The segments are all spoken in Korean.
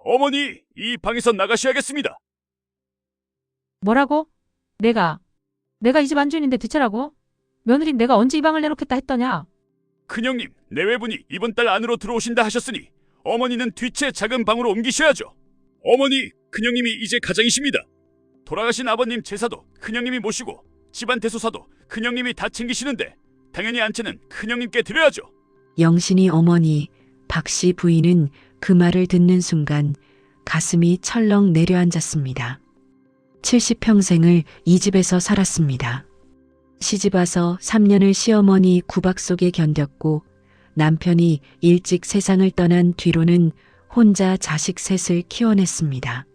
어머니, 이 방에서 나가셔야겠습니다. 뭐라고? 내가 이 집 안주인인데 대체라고? 며느린 내가 언제 이 방을 내놓겠다 했더냐? 큰형님, 내외분이 이번 달 안으로 들어오신다 하셨으니 어머니는 뒤채 작은 방으로 옮기셔야죠. 어머니, 큰형님이 이제 가장이십니다. 돌아가신 아버님 제사도 큰형님이 모시고 집안 대소사도 큰형님이 다 챙기시는데 당연히 안채는 큰형님께 드려야죠. 영신이 어머니 박씨 부인은 그 말을 듣는 순간 가슴이 철렁 내려앉았습니다. 70평생을 이 집에서 살았습니다. 시집와서 3년을 시어머니 구박 속에 견뎠고 남편이 일찍 세상을 떠난 뒤로는 혼자 자식 셋을 키워냈습니다.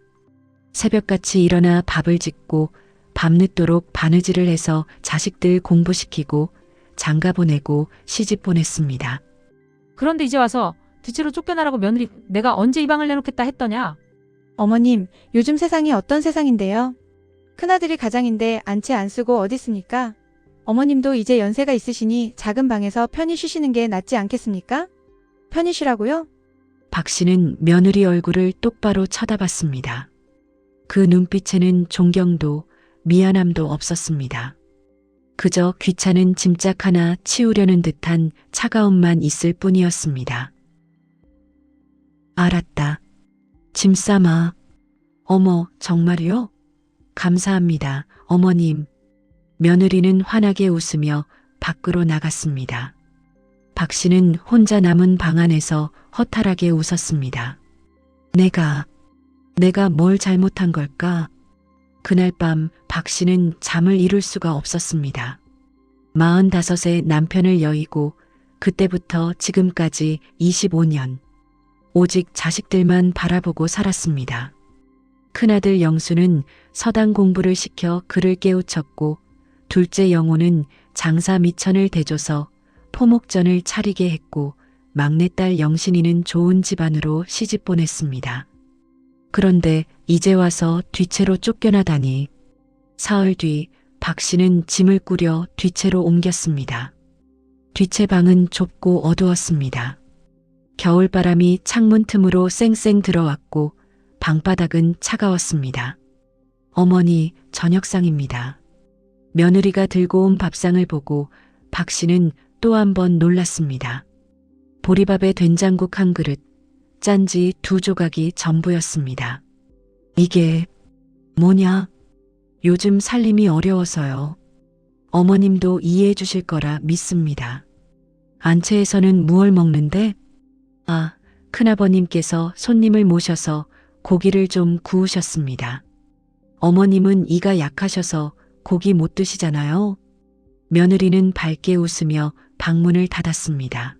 새벽같이 일어나 밥을 짓고 밤늦도록 바느질을 해서 자식들 공부시키고 장가 보내고 시집 보냈습니다. 그런데 이제 와서 뒤치로 쫓겨나라고 며느리 내가 언제 이 방을 내놓겠다 했더냐? 어머님, 요즘 세상이 어떤 세상인데요? 큰아들이 가장인데 안채 안 쓰고 어디 있습니까? 어머님도 이제 연세가 있으시니 작은 방에서 편히 쉬시는 게 낫지 않겠습니까? 편히 쉬라고요? 박 씨는 며느리 얼굴을 똑바로 쳐다봤습니다. 그 눈빛에는 존경도 미안함도 없었습니다. 그저 귀찮은 짐짝 하나 치우려는 듯한 차가움만 있을 뿐이었습니다. 알았다. 짐 싸마. 어머, 정말요? 감사합니다, 어머님. 며느리는 환하게 웃으며 밖으로 나갔습니다. 박 씨는 혼자 남은 방 안에서 허탈하게 웃었습니다. 내가 뭘 잘못한 걸까? 그날 밤 박 씨는 잠을 이룰 수가 없었습니다. 45세 남편을 여의고 그때부터 지금까지 25년 오직 자식들만 바라보고 살았습니다. 큰아들 영수는 서당 공부를 시켜 그를 깨우쳤고 둘째 영호는 장사 미천을 대줘서 포목전을 차리게 했고 막내딸 영신이는 좋은 집안으로 시집 보냈습니다. 그런데 이제 와서 뒤채로 쫓겨나다니. 사흘 뒤 박 씨는 짐을 꾸려 뒤채로 옮겼습니다. 뒤채 방은 좁고 어두웠습니다. 겨울바람이 창문 틈으로 쌩쌩 들어왔고 방바닥은 차가웠습니다. 어머니, 저녁상입니다. 며느리가 들고 온 밥상을 보고 박 씨는 또 한 번 놀랐습니다. 보리밥에 된장국 한 그릇, 짠지 2조각이 전부였습니다. 이게 뭐냐? 요즘 살림이 어려워서요. 어머님도 이해해 주실 거라 믿습니다. 안채에서는 무얼 먹는데? 아, 큰아버님께서 손님을 모셔서 고기를 좀 구우셨습니다. 어머님은 이가 약하셔서 고기 못 드시잖아요. 며느리는 밝게 웃으며 방문을 닫았습니다.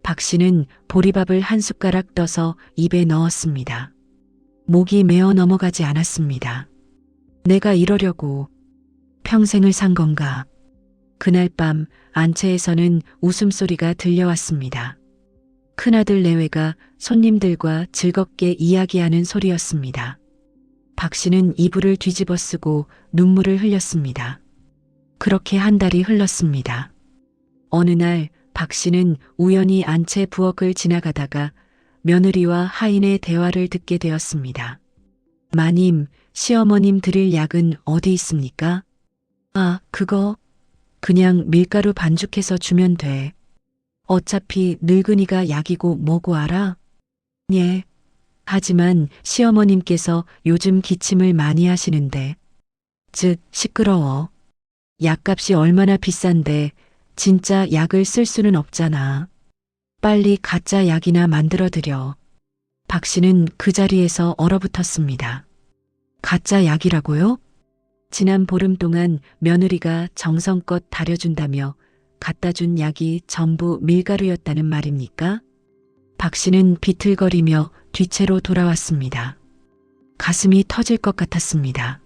박 씨는 보리밥을 한 숟가락 떠서 입에 넣었습니다. 목이 메어 넘어가지 않았습니다. 내가 이러려고 평생을 산 건가? 그날 밤 안채에서는 웃음소리가 들려왔습니다. 큰아들 내외가 손님들과 즐겁게 이야기하는 소리였습니다. 박 씨는 이불을 뒤집어 쓰고 눈물을 흘렸습니다. 그렇게 한 달이 흘렀습니다. 어느 날 박 씨는 우연히 안채 부엌을 지나가다가 며느리와 하인의 대화를 듣게 되었습니다. 마님, 시어머님 드릴 약은 어디 있습니까? 아, 그거 그냥 밀가루 반죽해서 주면 돼. 어차피 늙은이가 약이고 뭐고 알아? 예. 하지만 시어머님께서 요즘 기침을 많이 하시는데. 시끄러워. 약값이 얼마나 비싼데 진짜 약을 쓸 수는 없잖아. 빨리 가짜 약이나 만들어드려. 박 씨는 그 자리에서 얼어붙었습니다. 가짜 약이라고요? 지난 보름 동안 며느리가 정성껏 다려준다며 갖다 준 약이 전부 밀가루였다는 말입니까? 박 씨는 비틀거리며 뒤채로 돌아왔습니다. 가슴이 터질 것 같았습니다.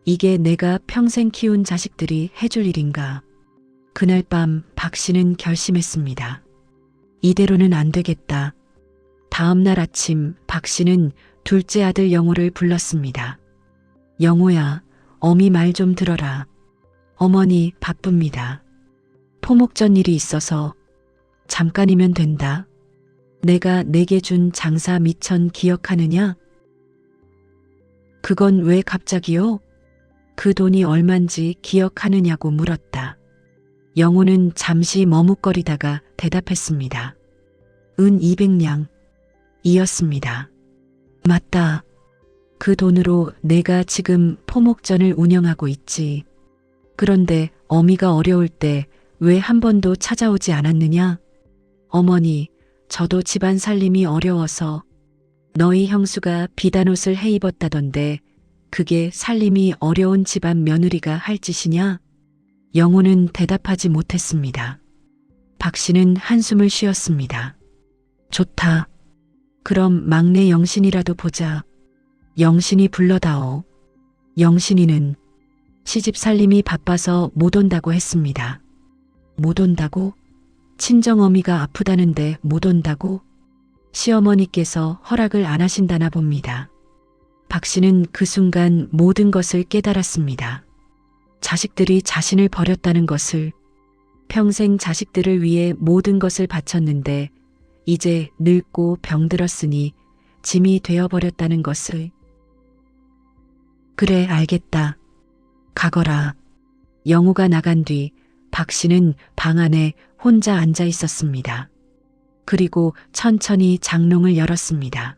이게 내가 평생 키운 자식들이 해줄 일인가? 그날 밤 박 씨는 결심했습니다. 이대로는 안 되겠다. 다음 날 아침 박 씨는 둘째 아들 영호를 불렀습니다. 영호야, 어미 말 좀 들어라. 어머니 바쁩니다. 포목전 일이 있어서 잠깐이면 된다. 내가 내게 준 장사 미천 기억하느냐? 그건 왜 갑자기요? 그 돈이 얼만지 기억하느냐고 물었다. 영호는 잠시 머뭇거리다가 대답했습니다. 은 200냥 이었습니다. 맞다. 그 돈으로 내가 지금 포목전을 운영하고 있지. 그런데 어미가 어려울 때 왜 한 번도 찾아오지 않았느냐? 어머니, 저도 집안 살림이 어려워서 너희 형수가 비단옷을 해 입었다던데 그게 살림이 어려운 집안 며느리가 할 짓이냐? 영호는 대답하지 못했습니다. 박 씨는 한숨을 쉬었습니다. 좋다. 그럼 막내 영신이라도 보자. 영신이 불러다오. 영신이는 시집 살림이 바빠서 못 온다고 했습니다. 못 온다고? 친정어미가 아프다는데 못 온다고? 시어머니께서 허락을 안 하신다나 봅니다. 박 씨는 그 순간 모든 것을 깨달았습니다. 자식들이 자신을 버렸다는 것을, 평생 자식들을 위해 모든 것을 바쳤는데 이제 늙고 병들었으니 짐이 되어버렸다는 것을. 그래, 알겠다. 가거라. 영호가 나간 뒤 박 씨는 방 안에 혼자 앉아 있었습니다. 그리고 천천히 장롱을 열었습니다.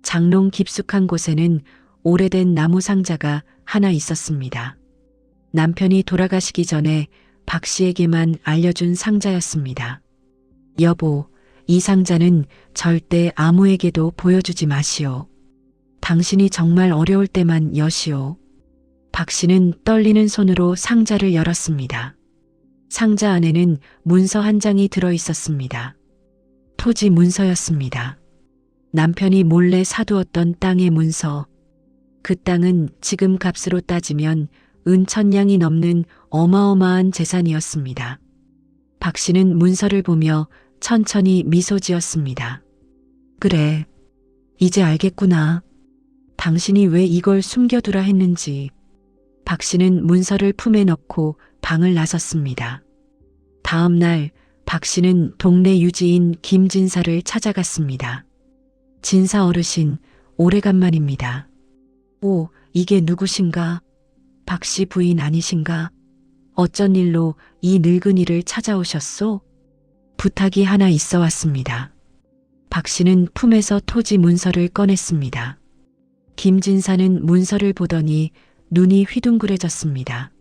장롱 깊숙한 곳에는 오래된 나무 상자가 하나 있었습니다. 남편이 돌아가시기 전에 박 씨에게만 알려준 상자였습니다. 여보, 이 상자는 절대 아무에게도 보여주지 마시오. 당신이 정말 어려울 때만 여시오. 박 씨는 떨리는 손으로 상자를 열었습니다. 상자 안에는 문서 한 장이 들어 있었습니다. 토지 문서였습니다. 남편이 몰래 사두었던 땅의 문서. 그 땅은 지금 값으로 따지면 은 1000냥이 넘는 어마어마한 재산이었습니다. 박 씨는 문서를 보며 천천히 미소 지었습니다. 그래, 이제 알겠구나. 당신이 왜 이걸 숨겨두라 했는지. 박 씨는 문서를 품에 넣고 방을 나섰습니다. 다음 날 박 씨는 동네 유지인 김진사를 찾아갔습니다. 진사 어르신, 오래간만입니다. 오, 이게 누구신가? 박 씨 부인 아니신가? 어쩐 일로 이 늙은이를 찾아오셨소? 부탁이 하나 있어 왔습니다. 박 씨는 품에서 토지 문서를 꺼냈습니다. 김진사는 문서를 보더니 눈이 휘둥그레졌습니다.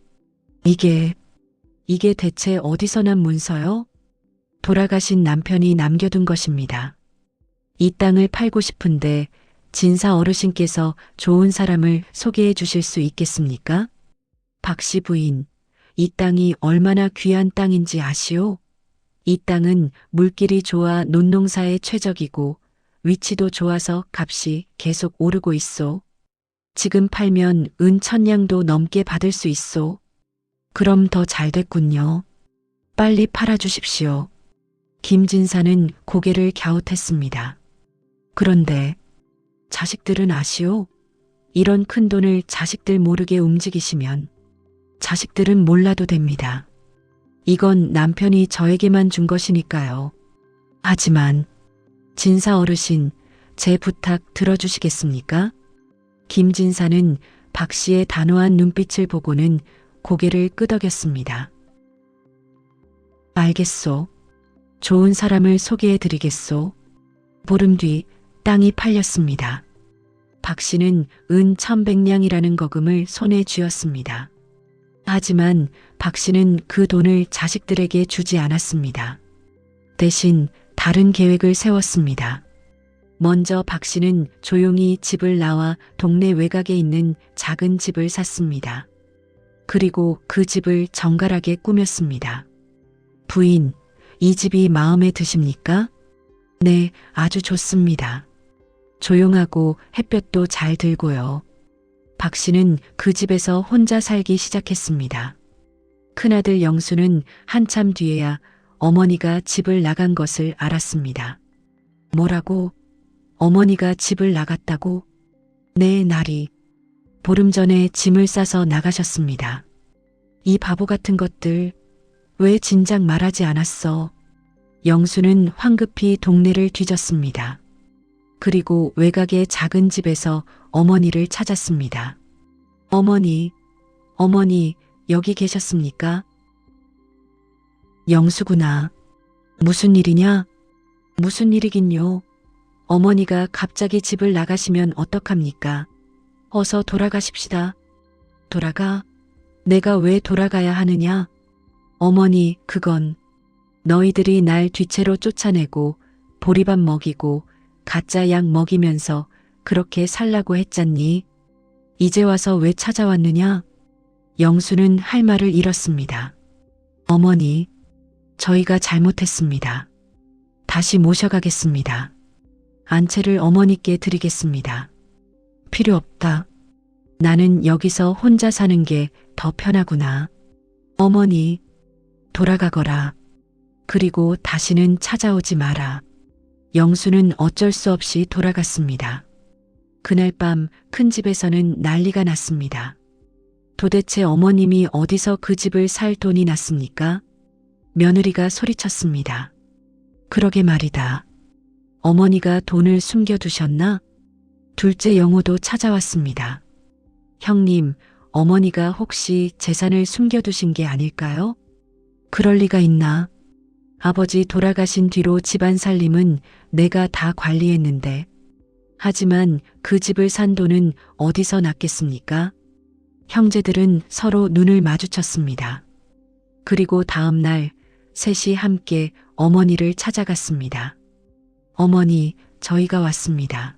이게 대체 어디서 난 문서요? 돌아가신 남편이 남겨둔 것입니다. 이 땅을 팔고 싶은데 진사 어르신께서 좋은 사람을 소개해 주실 수 있겠습니까? 박 씨 부인, 이 땅이 얼마나 귀한 땅인지 아시오? 이 땅은 물길이 좋아 논농사에 최적이고 위치도 좋아서 값이 계속 오르고 있소. 지금 팔면 은 1000냥도 넘게 받을 수 있소. 그럼 더 잘 됐군요. 빨리 팔아주십시오. 김진사는 고개를 갸웃했습니다. 그런데 자식들은 아시오? 이런 큰 돈을 자식들 모르게 움직이시면 자식들은 몰라도 됩니다. 이건 남편이 저에게만 준 것이니까요. 하지만 진사 어르신, 제 부탁 들어주시겠습니까? 김진사는 박 씨의 단호한 눈빛을 보고는 고개를 끄덕였습니다. 알겠소. 좋은 사람을 소개해 드리겠소. 보름 뒤 땅이 팔렸습니다. 박 씨는 은 1100냥이라는 거금을 손에 쥐었습니다. 하지만 박 씨는 그 돈을 자식들에게 주지 않았습니다. 대신 다른 계획을 세웠습니다. 먼저 박 씨는 조용히 집을 나와 동네 외곽에 있는 작은 집을 샀습니다. 그리고 그 집을 정갈하게 꾸몄습니다. 부인, 이 집이 마음에 드십니까? 네, 아주 좋습니다. 조용하고 햇볕도 잘 들고요. 박 씨는 그 집에서 혼자 살기 시작했습니다. 큰아들 영수는 한참 뒤에야 어머니가 집을 나간 것을 알았습니다. 뭐라고? 어머니가 집을 나갔다고? 네, 날이. 보름 전에 짐을 싸서 나가셨습니다. 이 바보 같은 것들, 왜 진작 말하지 않았어? 영수는 황급히 동네를 뒤졌습니다. 그리고 외곽의 작은 집에서 어머니를 찾았습니다. 어머니, 어머니, 여기 계셨습니까? 영수구나. 무슨 일이냐? 무슨 일이긴요. 어머니가 갑자기 집을 나가시면 어떡합니까? 어서 돌아가십시다. 돌아가? 내가 왜 돌아가야 하느냐? 어머니, 그건 너희들이 날 뒤채로 쫓아내고 보리밥 먹이고 가짜 약 먹이면서 그렇게 살라고 했잖니? 이제 와서 왜 찾아왔느냐? 영수는 할 말을 잃었습니다. 어머니, 저희가 잘못했습니다. 다시 모셔가겠습니다. 안채를 어머니께 드리겠습니다. 필요 없다. 나는 여기서 혼자 사는 게 더 편하구나. 어머니, 돌아가거라. 그리고 다시는 찾아오지 마라. 영수는 어쩔 수 없이 돌아갔습니다. 그날 밤 큰 집에서는 난리가 났습니다. 도대체 어머님이 어디서 그 집을 살 돈이 났습니까? 며느리가 소리쳤습니다. 그러게 말이다. 어머니가 돈을 숨겨두셨나? 둘째 영호도 찾아왔습니다. 형님, 어머니가 혹시 재산을 숨겨두신 게 아닐까요? 그럴 리가 있나? 아버지 돌아가신 뒤로 집안 살림은 내가 다 관리했는데. 하지만 그 집을 산 돈은 어디서 났겠습니까? 형제들은 서로 눈을 마주쳤습니다. 그리고 다음 날 셋이 함께 어머니를 찾아갔습니다. 어머니, 저희가 왔습니다.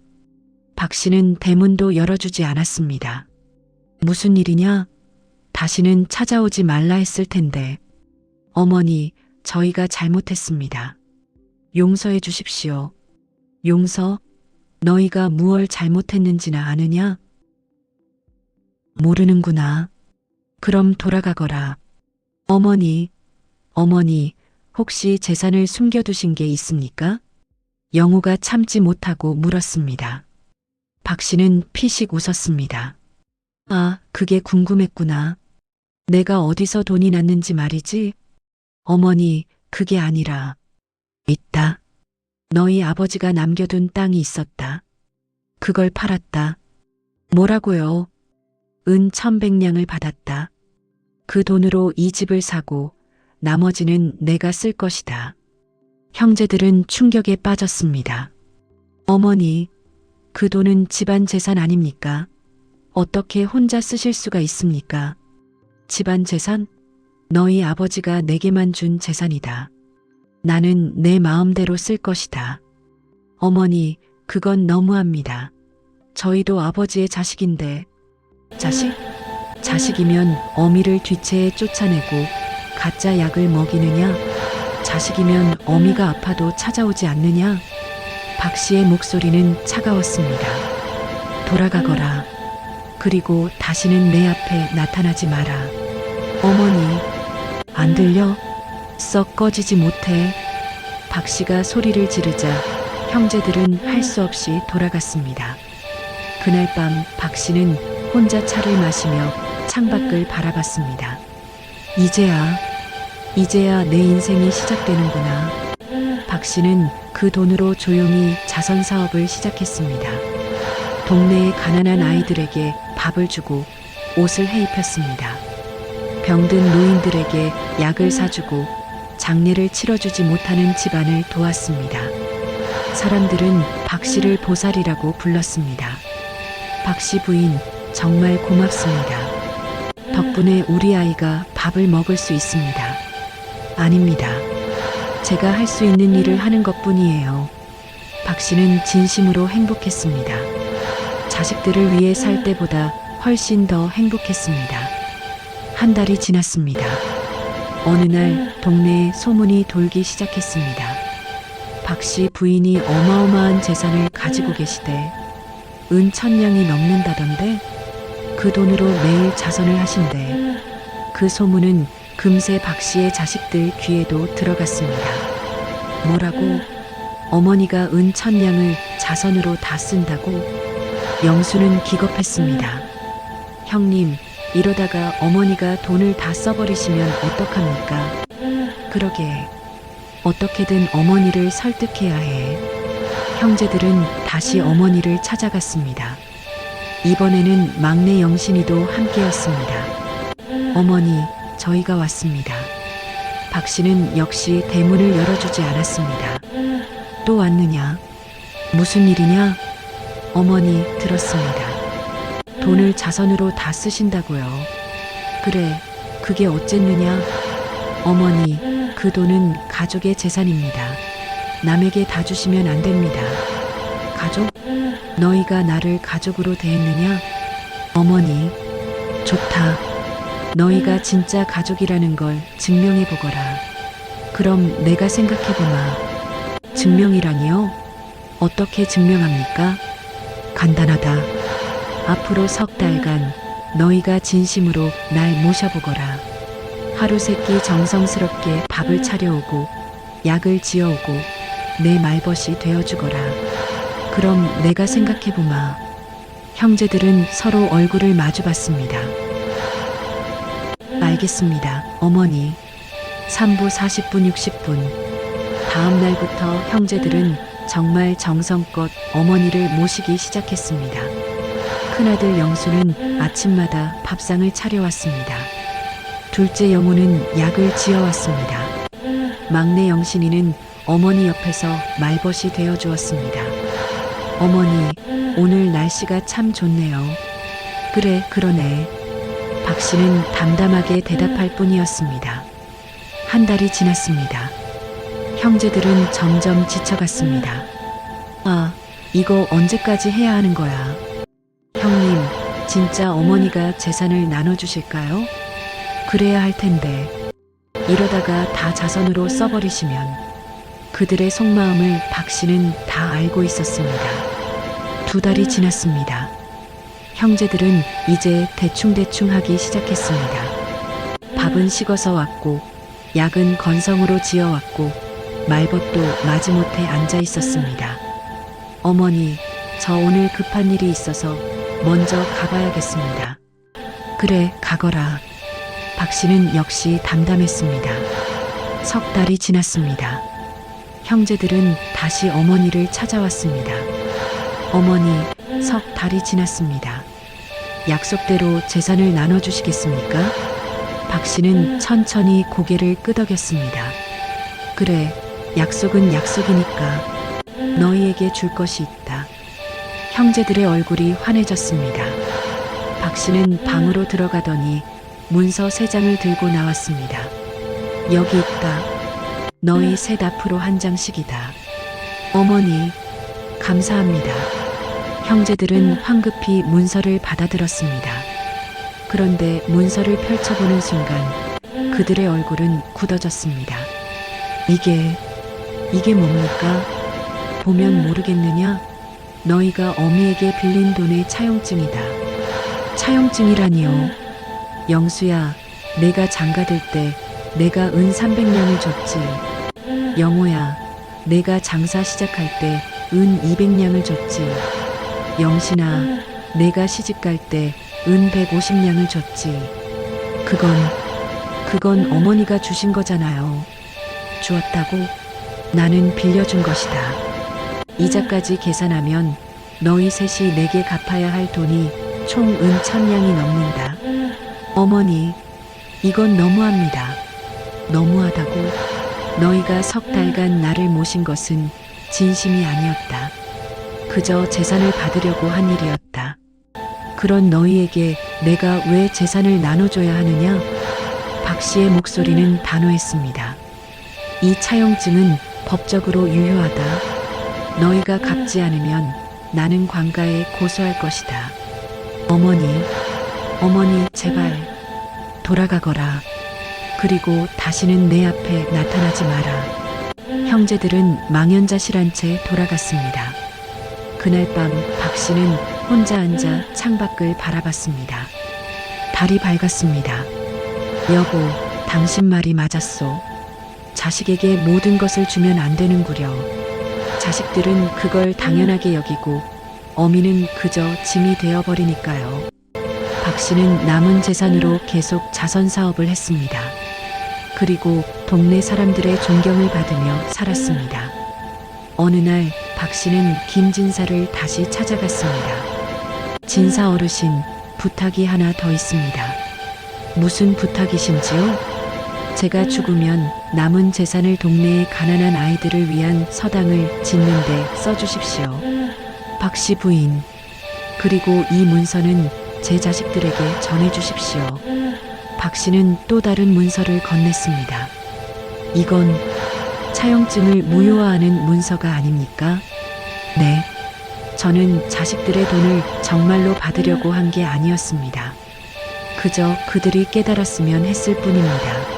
박 씨는 대문도 열어주지 않았습니다. 무슨 일이냐? 다시는 찾아오지 말라 했을 텐데. 어머니, 저희가 잘못했습니다. 용서해 주십시오. 용서? 너희가 무얼 잘못했는지나 아느냐? 모르는구나. 그럼 돌아가거라. 어머니, 어머니, 혹시 재산을 숨겨두신 게 있습니까? 영우가 참지 못하고 물었습니다. 박 씨는 피식 웃었습니다. 아, 그게 궁금했구나. 내가 어디서 돈이 났는지 말이지? 어머니, 그게 아니라 있다. 너희 아버지가 남겨둔 땅이 있었다. 그걸 팔았다. 뭐라고요? 은 1,100냥을 받았다. 그 돈으로 이 집을 사고 나머지는 내가 쓸 것이다. 형제들은 충격에 빠졌습니다. 어머니, 그 돈은 집안 재산 아닙니까? 어떻게 혼자 쓰실 수가 있습니까? 집안 재산? 너희 아버지가 내게만 준 재산이다. 나는 내 마음대로 쓸 것이다. 어머니, 그건 너무합니다. 저희도 아버지의 자식인데. 자식? 자식이면 어미를 뒤채에 쫓아내고 가짜 약을 먹이느냐? 자식이면 어미가 아파도 찾아오지 않느냐? 박 씨의 목소리는 차가웠습니다. 돌아가거라. 그리고 다시는 내 앞에 나타나지 마라. 어머니, 안 들려? 썩 꺼지지 못해. 박 씨가 소리를 지르자 형제들은 할 수 없이 돌아갔습니다. 그날 밤 박 씨는 혼자 차를 마시며 창밖을 바라봤습니다. 이제야 내 인생이 시작되는구나. 박 씨는 그 돈으로 조용히 자선 사업을 시작했습니다. 동네의 가난한 아이들에게 밥을 주고 옷을 해입혔습니다. 병든 노인들에게 약을 사주고 장례를 치러주지 못하는 집안을 도왔습니다. 사람들은 박 씨를 보살이라고 불렀습니다. 박 씨 부인, 정말 고맙습니다. 덕분에 우리 아이가 밥을 먹을 수 있습니다. 아닙니다. 제가 할 수 있는 일을 하는 것뿐이에요. 박 씨는 진심으로 행복했습니다. 자식들을 위해 살 때보다 훨씬 더 행복했습니다. 한 달이 지났습니다. 어느 날 동네에 소문이 돌기 시작했습니다. 박 씨 부인이 어마어마한 재산을 가지고 계시대. 은 1,000냥이 넘는다던데 그 돈으로 매일 자선을 하신대. 그 소문은 금세 박 씨의 자식들 귀에도 들어갔습니다. 뭐라고? 어머니가 은 1,000냥을 자선으로 다 쓴다고? 영수는 기겁했습니다. 형님, 이러다가 어머니가 돈을 다 써버리시면 어떡합니까? 그러게. 어떻게든 어머니를 설득해야 해. 형제들은 다시 어머니를 찾아갔습니다. 이번에는 막내 영신이도 함께였습니다. 어머니, 저희가 왔습니다. 박 씨는 역시 대문을 열어주지 않았습니다. 또 왔느냐? 무슨 일이냐? 어머니, 들었습니다. 돈을 자선으로 다 쓰신다고요. 그래, 그게 어쨌느냐? 어머니, 그 돈은 가족의 재산입니다. 남에게 다 주시면 안 됩니다. 가족? 너희가 나를 가족으로 대했느냐? 어머니, 좋다. 너희가 진짜 가족이라는 걸 증명해보거라. 그럼 내가 생각해보마. 증명이라니요? 어떻게 증명합니까? 간단하다. 앞으로 석 달간 너희가 진심으로 날 모셔보거라. 하루 세끼 정성스럽게 밥을 차려오고 약을 지어오고 내 말벗이 되어주거라. 그럼 내가 생각해보마. 형제들은 서로 얼굴을 마주봤습니다. 알겠습니다, 어머니. 3부 40분 60분. 다음 날부터 형제들은 정말 정성껏 어머니를 모시기 시작했습니다. 큰아들 영수는 아침마다 밥상을 차려왔습니다. 둘째 영우는 약을 지어왔습니다. 막내 영신이는 어머니 옆에서 말벗이 되어 주었습니다. 어머니, 오늘 날씨가 참 좋네요. 그래, 그러네. 박 씨는 담담하게 대답할 뿐이었습니다. 한 달이 지났습니다. 형제들은 점점 지쳐갔습니다. 아, 이거 언제까지 해야 하는 거야? 형님, 진짜 어머니가 재산을 나눠주실까요? 그래야 할 텐데. 이러다가 다 자선으로 써버리시면. 그들의 속마음을 박 씨는 다 알고 있었습니다. 2달이 지났습니다. 형제들은 이제 대충대충 하기 시작했습니다. 밥은 식어서 왔고, 약은 건성으로 지어왔고, 말벗도 마지못해 앉아 있었습니다. 어머니, 저 오늘 급한 일이 있어서 먼저 가봐야겠습니다. 그래, 가거라. 박 씨는 역시 담담했습니다. 석 달이 지났습니다. 형제들은 다시 어머니를 찾아왔습니다. 어머니, 석 달이 지났습니다. 약속대로 재산을 나눠주시겠습니까? 박 씨는 천천히 고개를 끄덕였습니다. 그래, 약속은 약속이니까 너희에게 줄 것이 있다. 형제들의 얼굴이 환해졌습니다. 박 씨는 방으로 들어가더니 문서 3장을 들고 나왔습니다. 여기 있다. 너희 셋 앞으로 한 장씩이다. 어머니, 감사합니다. 형제들은 황급히 문서를 받아들었습니다. 그런데 문서를 펼쳐보는 순간 그들의 얼굴은 굳어졌습니다. 이게 뭡니까? 보면 모르겠느냐? 너희가 어미에게 빌린 돈의 차용증이다. 차용증이라니요? 영수야, 내가 장가들 때 내가 은 300냥을 줬지. 영호야, 내가 장사 시작할 때 은 200냥을 줬지. 영신아, 내가 시집갈 때 은 150냥을 줬지. 그건 어머니가 주신 거잖아요. 주었다고? 나는 빌려준 것이다. 이자까지 계산하면 너희 셋이 내게 갚아야 할 돈이 총 은 1000냥이 넘는다. 어머니, 이건 너무합니다. 너무하다고? 너희가 석 달간 나를 모신 것은 진심이 아니었다. 그저 재산을 받으려고 한 일이었다. 그런 너희에게 내가 왜 재산을 나눠줘야 하느냐? 박 씨의 목소리는 단호했습니다. 이 차용증은 법적으로 유효하다. 너희가 갚지 않으면 나는 관가에 고소할 것이다. 어머니, 제발 돌아가거라. 그리고 다시는 내 앞에 나타나지 마라. 형제들은 망연자실한 채 돌아갔습니다. 그날 밤 박 씨는 혼자 앉아 창밖을 바라봤습니다. 달이 밝았습니다. 여보, 당신 말이 맞았소. 자식에게 모든 것을 주면 안 되는구려. 자식들은 그걸 당연하게 여기고 어미는 그저 짐이 되어버리니까요. 박 씨는 남은 재산으로 계속 자선 사업을 했습니다. 그리고 동네 사람들의 존경을 받으며 살았습니다. 어느 날 박 씨는 김진사를 다시 찾아갔습니다. 진사 어르신, 부탁이 하나 더 있습니다. 무슨 부탁이신지요? 제가 죽으면 남은 재산을 동네의 가난한 아이들을 위한 서당을 짓는데 써주십시오. 박 씨 부인, 그리고 이 문서는 제 자식들에게 전해주십시오. 박 씨는 또 다른 문서를 건넸습니다. 이건 차용증을 무효화하는 문서가 아닙니까? 네. 저는 자식들의 돈을 정말로 받으려고 한 게 아니었습니다. 그저 그들이 깨달았으면 했을 뿐입니다.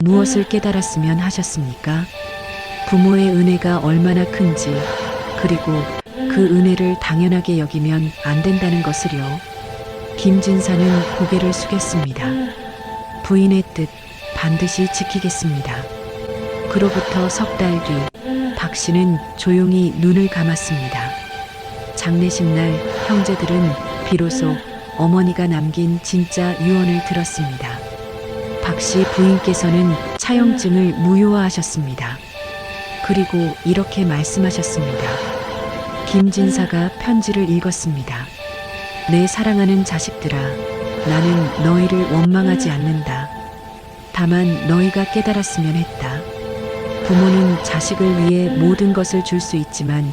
무엇을 깨달았으면 하셨습니까? 부모의 은혜가 얼마나 큰지, 그리고 그 은혜를 당연하게 여기면 안 된다는 것을요. 김진사는 고개를 숙였습니다. 부인의 뜻 반드시 지키겠습니다. 그로부터 석 달 뒤, 박 씨는 조용히 눈을 감았습니다. 장례식 날 형제들은 비로소 어머니가 남긴 진짜 유언을 들었습니다. 박 씨 부인께서는 차용증을 무효화하셨습니다. 그리고 이렇게 말씀하셨습니다. 김진사가 편지를 읽었습니다. 내 사랑하는 자식들아, 나는 너희를 원망하지 않는다. 다만 너희가 깨달았으면 했다. 부모는 자식을 위해 모든 것을 줄 수 있지만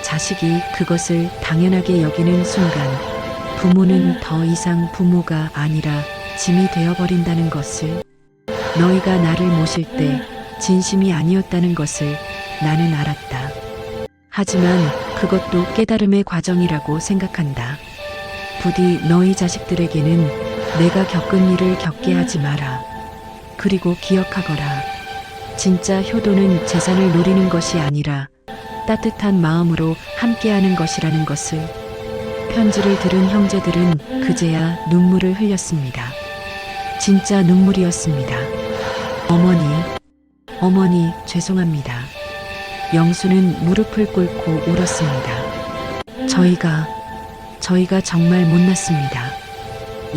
자식이 그것을 당연하게 여기는 순간 부모는 더 이상 부모가 아니라 짐이 되어버린다는 것을, 너희가 나를 모실 때 진심이 아니었다는 것을 나는 알았다. 하지만 그것도 깨달음의 과정이라고 생각한다. 부디 너희 자식들에게는 내가 겪은 일을 겪게 하지 마라. 그리고 기억하거라. 진짜 효도는 재산을 노리는 것이 아니라 따뜻한 마음으로 함께하는 것이라는 것을. 편지를 들은 형제들은 그제야 눈물을 흘렸습니다. 진짜 눈물이었습니다. 어머니, 죄송합니다. 영수는 무릎을 꿇고 울었습니다. 저희가 정말 못났습니다.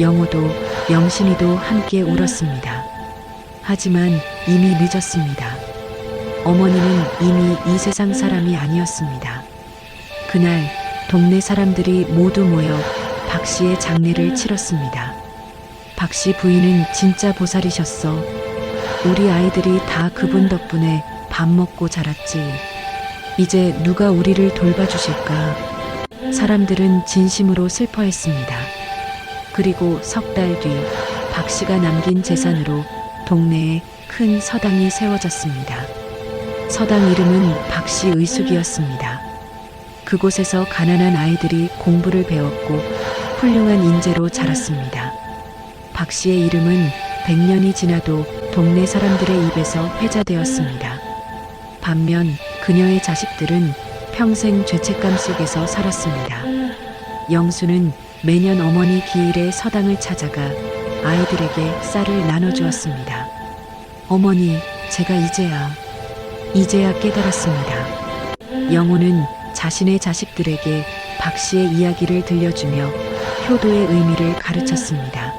영호도 영신이도 함께 울었습니다. 하지만 이미 늦었습니다. 어머니는 이미 이 세상 사람이 아니었습니다. 그날 동네 사람들이 모두 모여 박 씨의 장례를 치렀습니다. 박 씨 부인은 진짜 보살이셨어. 우리 아이들이 다 그분 덕분에 밥 먹고 자랐지. 이제 누가 우리를 돌봐주실까? 사람들은 진심으로 슬퍼했습니다. 그리고 석 달 뒤 박 씨가 남긴 재산으로 동네에 큰 서당이 세워졌습니다. 서당 이름은 박 씨 의숙이었습니다. 그곳에서 가난한 아이들이 공부를 배웠고 훌륭한 인재로 자랐습니다. 박 씨의 이름은 100년이 지나도 동네 사람들의 입에서 회자되었습니다. 반면 그녀의 자식들은 평생 죄책감 속에서 살았습니다. 영수는 매년 어머니 기일에 서당을 찾아가 아이들에게 쌀을 나눠주었습니다. 어머니, 제가 이제야 깨달았습니다. 영호는 자신의 자식들에게 박 씨의 이야기를 들려주며 효도의 의미를 가르쳤습니다.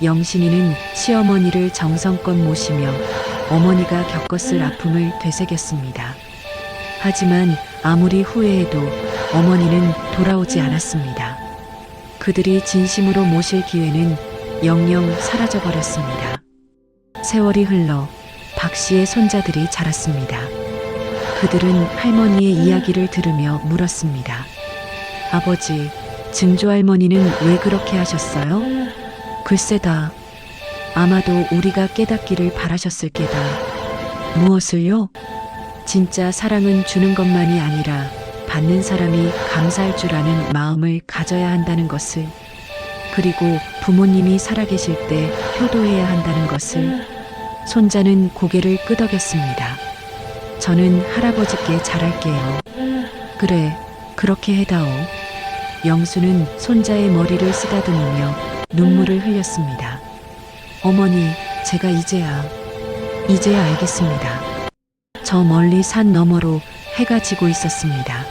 영신이는 시어머니를 정성껏 모시며 어머니가 겪었을 아픔을 되새겼습니다. 하지만 아무리 후회해도 어머니는 돌아오지 않았습니다. 그들이 진심으로 모실 기회는 영영 사라져버렸습니다. 세월이 흘러 박 씨의 손자들이 자랐습니다. 그들은 할머니의 이야기를 들으며 물었습니다. 아버지, 증조할머니는 왜 그렇게 하셨어요? 글쎄다. 아마도 우리가 깨닫기를 바라셨을 게다. 무엇을요? 진짜 사랑은 주는 것만이 아니라 받는 사람이 감사할 줄 아는 마음을 가져야 한다는 것을, 그리고 부모님이 살아계실 때 효도해야 한다는 것을. 손자는 고개를 끄덕였습니다. 저는 할아버지께 잘할게요. 그래, 그렇게 해다오. 영수는 손자의 머리를 쓰다듬으며 눈물을 흘렸습니다. 어머니, 제가 이제야 알겠습니다. 저 멀리 산 너머로 해가 지고 있었습니다.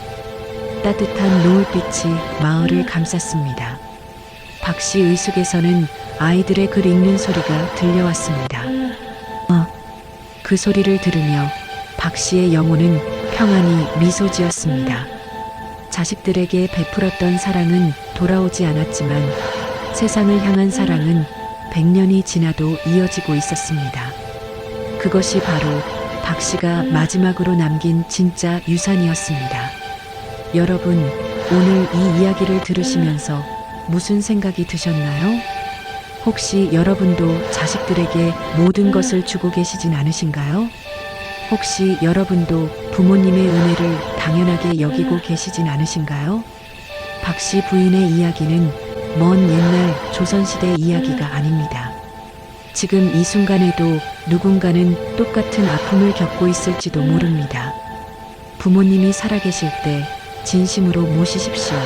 따뜻한 노을빛이 마을을 감쌌습니다. 박 씨 의숙에서는 아이들의 글 읽는 소리가 들려왔습니다. 그 소리를 들으며 박 씨의 영혼은 평안히 미소 지었습니다. 자식들에게 베풀었던 사랑은 돌아오지 않았지만 세상을 향한 사랑은 100년이 지나도 이어지고 있었습니다. 그것이 바로 박 씨가 마지막으로 남긴 진짜 유산이었습니다. 여러분, 오늘 이 이야기를 들으시면서 무슨 생각이 드셨나요? 혹시 여러분도 자식들에게 모든 것을 주고 계시진 않으신가요? 혹시 여러분도 부모님의 은혜를 당연하게 여기고 계시진 않으신가요? 박 씨 부인의 이야기는 먼 옛날 조선시대 이야기가 아닙니다. 지금 이 순간에도 누군가는 똑같은 아픔을 겪고 있을지도 모릅니다. 부모님이 살아계실 때 진심으로 모시십시오.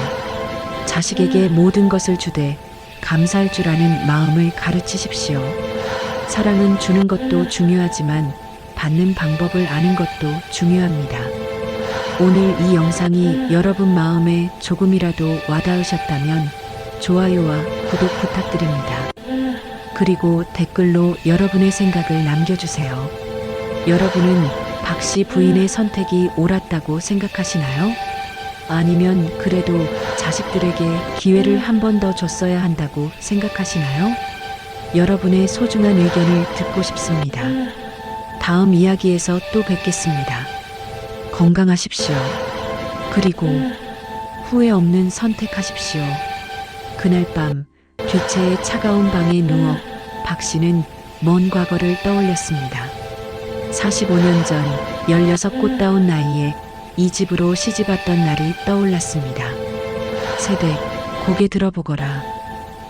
자식에게 모든 것을 주되 감사할 줄 아는 마음을 가르치십시오. 사랑은 주는 것도 중요하지만 받는 방법을 아는 것도 중요합니다. 오늘 이 영상이 여러분 마음에 조금이라도 와닿으셨다면 좋아요와 구독 부탁드립니다. 그리고 댓글로 여러분의 생각을 남겨주세요. 여러분은 박 씨 부인의 선택이 옳았다고 생각하시나요? 아니면 그래도 자식들에게 기회를 한 번 더 줬어야 한다고 생각하시나요? 여러분의 소중한 의견을 듣고 싶습니다. 다음 이야기에서 또 뵙겠습니다. 건강하십시오. 그리고 후회 없는 선택하십시오. 그날 밤 뒤채의 차가운 방에 누워 박 씨는 먼 과거를 떠올렸습니다. 45년 전 16 꽃다운 나이에 이 집으로 시집왔던 날이 떠올랐습니다. 세댁, 고개 들어보거라.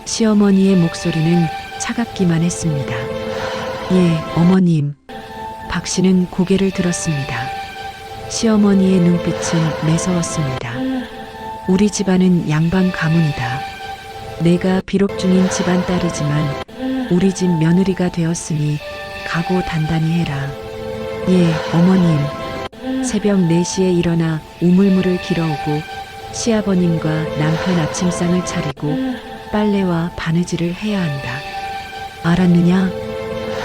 시어머니의 목소리는 차갑기만 했습니다. 예, 어머님. 박 씨는 고개를 들었습니다. 시어머니의 눈빛은 매서웠습니다. 우리 집안은 양반 가문이다. 내가 비록 중인 집안 딸이지만 우리 집 며느리가 되었으니 각오 단단히 해라. 예, 어머님. 새벽 4시에 일어나 우물물을 길어오고 시아버님과 남편 아침상을 차리고 빨래와 바느질을 해야 한다. 알았느냐?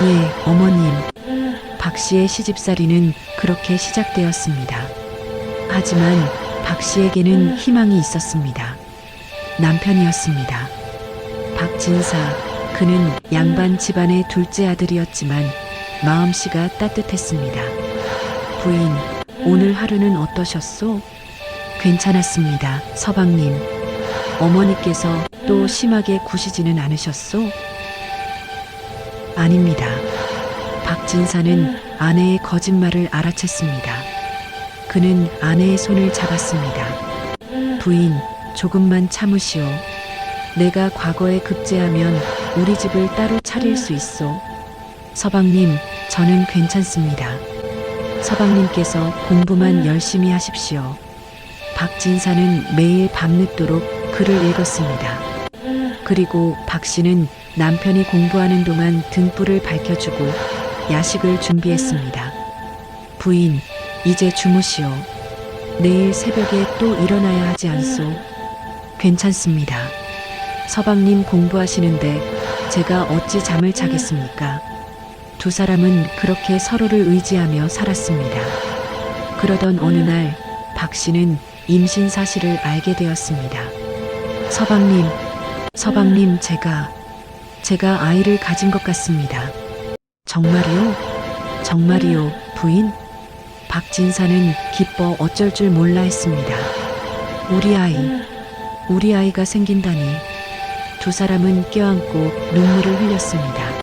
예, 어머님. 박 씨의 시집살이는 그렇게 시작되었습니다. 하지만 박 씨에게는 희망이 있었습니다. 남편이었습니다. 박진사, 그는 양반 집안의 둘째 아들이었지만 마음씨가 따뜻했습니다. 부인, 오늘 하루는 어떠셨소? 괜찮았습니다, 서방님. 어머니께서 또 심하게 구시지는 않으셨소? 아닙니다. 박진사는 아내의 거짓말을 알아챘습니다. 그는 아내의 손을 잡았습니다. 부인, 조금만 참으시오. 내가 과거에 급제하면 우리 집을 따로 차릴 수 있소. 서방님, 저는 괜찮습니다. 서방님께서 공부만 열심히 하십시오. 박진사는 매일 밤늦도록 글을 읽었습니다. 그리고 박 씨는 남편이 공부하는 동안 등불을 밝혀주고 야식을 준비했습니다. 부인, 이제 주무시오. 내일 새벽에 또 일어나야 하지 않소? 괜찮습니다. 서방님 공부하시는데 제가 어찌 잠을 자겠습니까? 두 사람은 그렇게 서로를 의지하며 살았습니다. 그러던 어느 날 박 씨는 임신 사실을 알게 되었습니다. 서방님, 제가 아이를 가진 것 같습니다. 정말이요? 정말이요, 부인? 박진사는 기뻐 어쩔 줄 몰라 했습니다. 우리 아이가 생긴다니. 두 사람은 껴안고 눈물을 흘렸습니다.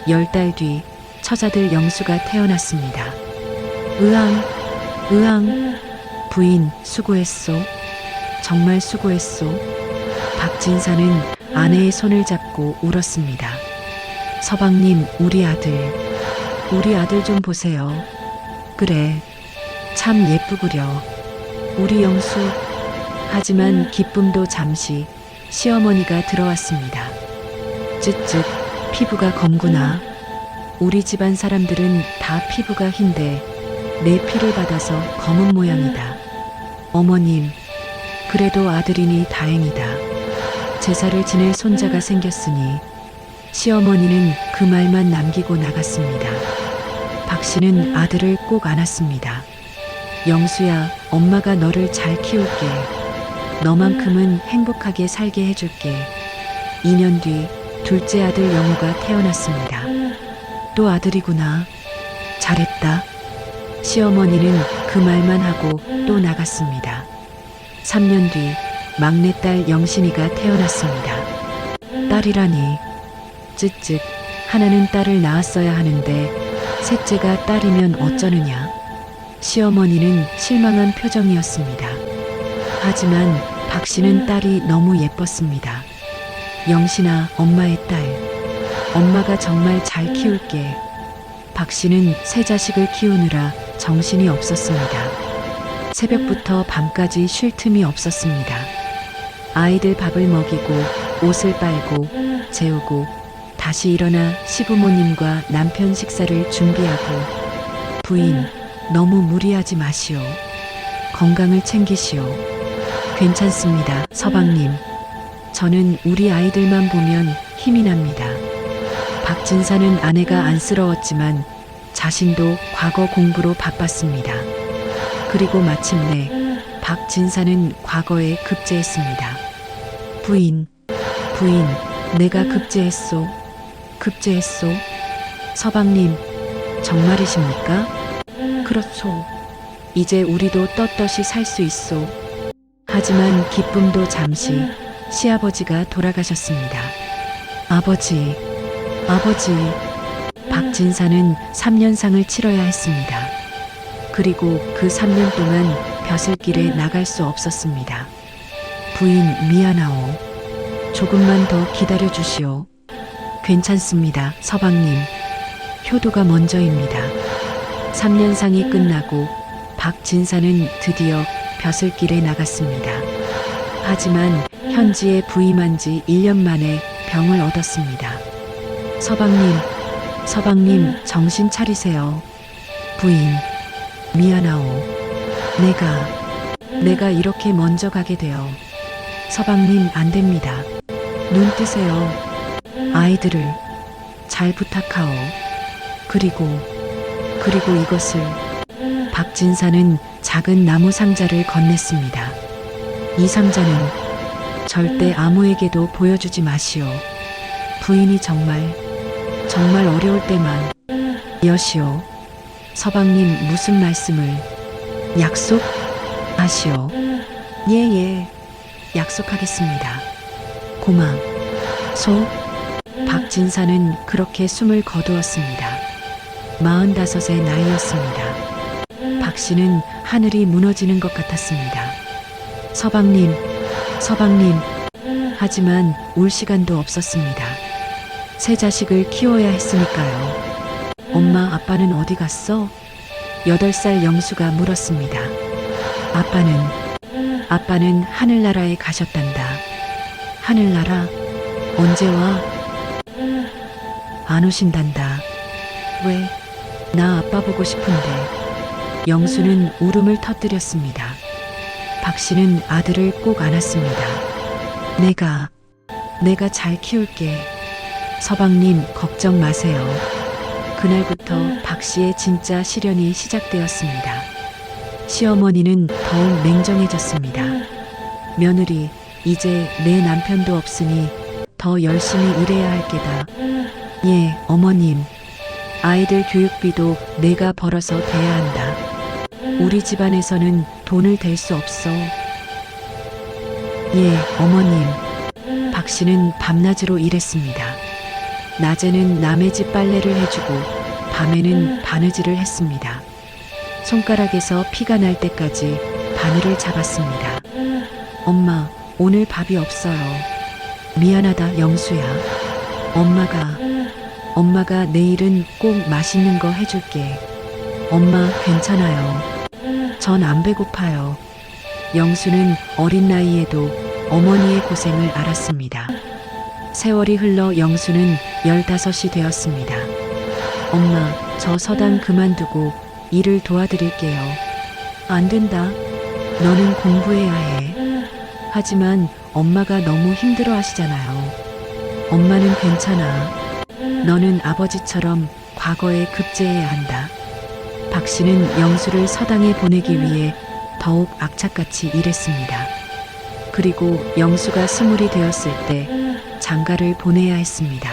10달 뒤 처자들 영수가 태어났습니다. 으앙. 부인, 수고했소. 정말 수고했소. 박진사는 아내의 손을 잡고 울었습니다. 서방님, 우리 아들 좀 보세요. 그래, 참 예쁘구려. 우리 영수. 하지만 기쁨도 잠시 시어머니가 들어왔습니다. 쯧쯧, 피부가 검구나. 우리 집안 사람들은 다 피부가 흰데 내 피를 받아서 검은 모양이다. 어머님, 그래도 아들이니 다행이다. 제사를 지낼 손자가 생겼으니. 시어머니는 그 말만 남기고 나갔습니다. 박 씨는 아들을 꼭 안았습니다. 영수야, 엄마가 너를 잘 키울게. 너만큼은 행복하게 살게 해줄게. 2년 뒤 둘째 아들 영호가 태어났습니다. 또 아들이구나. 잘했다. 시어머니는 그 말만 하고 또 나갔습니다. 3년 뒤 막내딸 영신이가 태어났습니다. 딸이라니. 쯧쯧. 하나는 딸을 낳았어야 하는데 셋째가 딸이면 어쩌느냐. 시어머니는 실망한 표정이었습니다. 하지만 박 씨는 딸이 너무 예뻤습니다. 영신아, 엄마의 딸. 엄마가 정말 잘 키울게. 박 씨는 세 자식을 키우느라 정신이 없었습니다. 새벽부터 밤까지 쉴 틈이 없었습니다. 아이들 밥을 먹이고 옷을 빨고 재우고 다시 일어나 시부모님과 남편 식사를 준비하고 부인, 너무 무리하지 마시오. 건강을 챙기시오. 괜찮습니다, 서방님. 저는 우리 아이들만 보면 힘이 납니다. 박진사는 아내가 안쓰러웠지만 자신도 과거 공부로 바빴습니다. 그리고 마침내 박진사는 과거에 급제했습니다. 부인, 내가 급제했소. 급제했소. 서방님, 정말이십니까? 그렇소. 이제 우리도 떳떳이 살 수 있소. 하지만 기쁨도 잠시. 시아버지가 돌아가셨습니다. 아버지. 박진사는 3년상을 치러야 했습니다. 그리고 그 3년 동안 벼슬길에 나갈 수 없었습니다. 부인, 미안하오. 조금만 더 기다려 주시오. 괜찮습니다, 서방님. 효도가 먼저입니다. 3년상이 끝나고 박진사는 드디어 벼슬길에 나갔습니다. 하지만 현지에 부임한 지 1년 만에 병을 얻었습니다. 서방님, 정신 차리세요. 부인, 미안하오. 내가 이렇게 먼저 가게 되어. 서방님, 안 됩니다. 눈 뜨세요. 아이들을 잘 부탁하오. 그리고 이것을. 박진사는 작은 나무 상자를 건넸습니다. 이 상자는 절대 아무에게도 보여주지 마시오. 부인이 정말 어려울 때만 여시오. 서방님, 무슨 말씀을. 약속하시오. 예, 약속하겠습니다. 박진사는 그렇게 숨을 거두었습니다. 45의 나이였습니다. 박 씨는 하늘이 무너지는 것 같았습니다. 서방님. 하지만 울 시간도 없었습니다. 세 자식을 키워야 했으니까요. 엄마, 아빠는 어디 갔어? 8살 영수가 물었습니다. 아빠는 하늘나라에 가셨단다. 하늘나라? 언제 와? 안 오신단다. 왜? 나 아빠 보고 싶은데. 영수는 울음을 터뜨렸습니다. 박 씨는 아들을 꼭 안았습니다. 내가 잘 키울게. 서방님, 걱정 마세요. 그날부터 박 씨의 진짜 시련이 시작되었습니다. 시어머니는 더욱 냉정해졌습니다. 며느리, 이제 내 남편도 없으니 더 열심히 일해야 할 게다. 예, 어머님. 아이들 교육비도 내가 벌어서 대야 한다. 우리 집안에서는 돈을 댈 수 없어. 예, 어머님. 박 씨는 밤낮으로 일했습니다. 낮에는 남의 집 빨래를 해주고 밤에는 바느질을 했습니다. 손가락에서 피가 날 때까지 바늘을 잡았습니다. 엄마, 오늘 밥이 없어요. 미안하다, 영수야. 엄마가 내일은 꼭 맛있는 거 해줄게. 엄마, 괜찮아요. 전 안 배고파요. 영수는 어린 나이에도 어머니의 고생을 알았습니다. 세월이 흘러 영수는 15이 되었습니다. 엄마, 저 서당 그만두고 일을 도와드릴게요. 안 된다. 너는 공부해야 해. 하지만 엄마가 너무 힘들어 하시잖아요. 엄마는 괜찮아. 너는 아버지처럼 과거에 급제해야 한다. 박 씨는 영수를 서당에 보내기 위해 더욱 악착같이 일했습니다. 그리고 영수가 스물이 되었을 때 장가를 보내야 했습니다.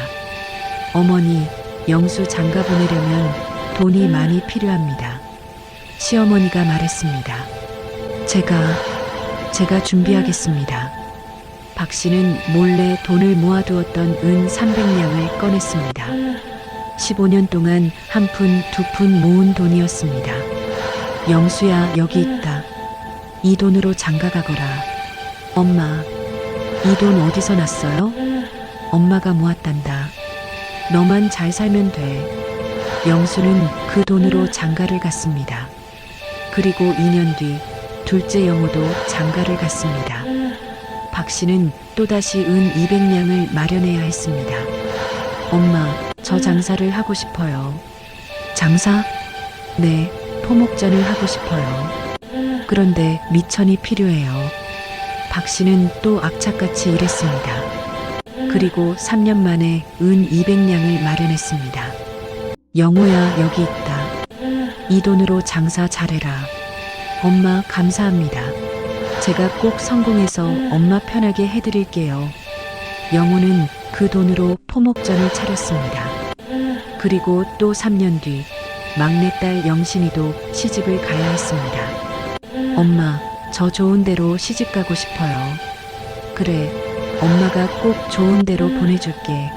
어머니, 영수 장가 보내려면 돈이 많이 필요합니다. 시어머니가 말했습니다. 제가 준비하겠습니다. 박 씨는 몰래 돈을 모아두었던 은 300냥을 꺼냈습니다. 15년 동안 한 푼, 두 푼 모은 돈이었습니다. 영수야, 여기 있다. 이 돈으로 장가 가거라. 엄마, 이 돈 어디서 났어요? 엄마가 모았단다. 너만 잘 살면 돼. 영수는 그 돈으로 장가를 갔습니다. 그리고 2년 뒤 둘째 영호도 장가를 갔습니다. 박 씨는 또다시 은 200냥을 마련해야 했습니다. 엄마, 저 장사를 하고 싶어요. 장사? 네, 토목전을 하고 싶어요. 그런데 미천이 필요해요. 박 씨는 또 악착같이 일했습니다. 그리고 3년 만에 은 200냥을 마련했습니다. 영호야, 여기 있다. 이 돈으로 장사 잘해라. 엄마, 감사합니다. 제가 꼭 성공해서 엄마 편하게 해드릴게요. 영호는 그 돈으로 포목전을 차렸습니다. 그리고 또 3년 뒤 막내딸 영신이도 시집을 가야 했습니다. 엄마, 저 좋은 데로 시집 가고 싶어요. 그래, 엄마가 꼭 좋은 데로 보내줄게.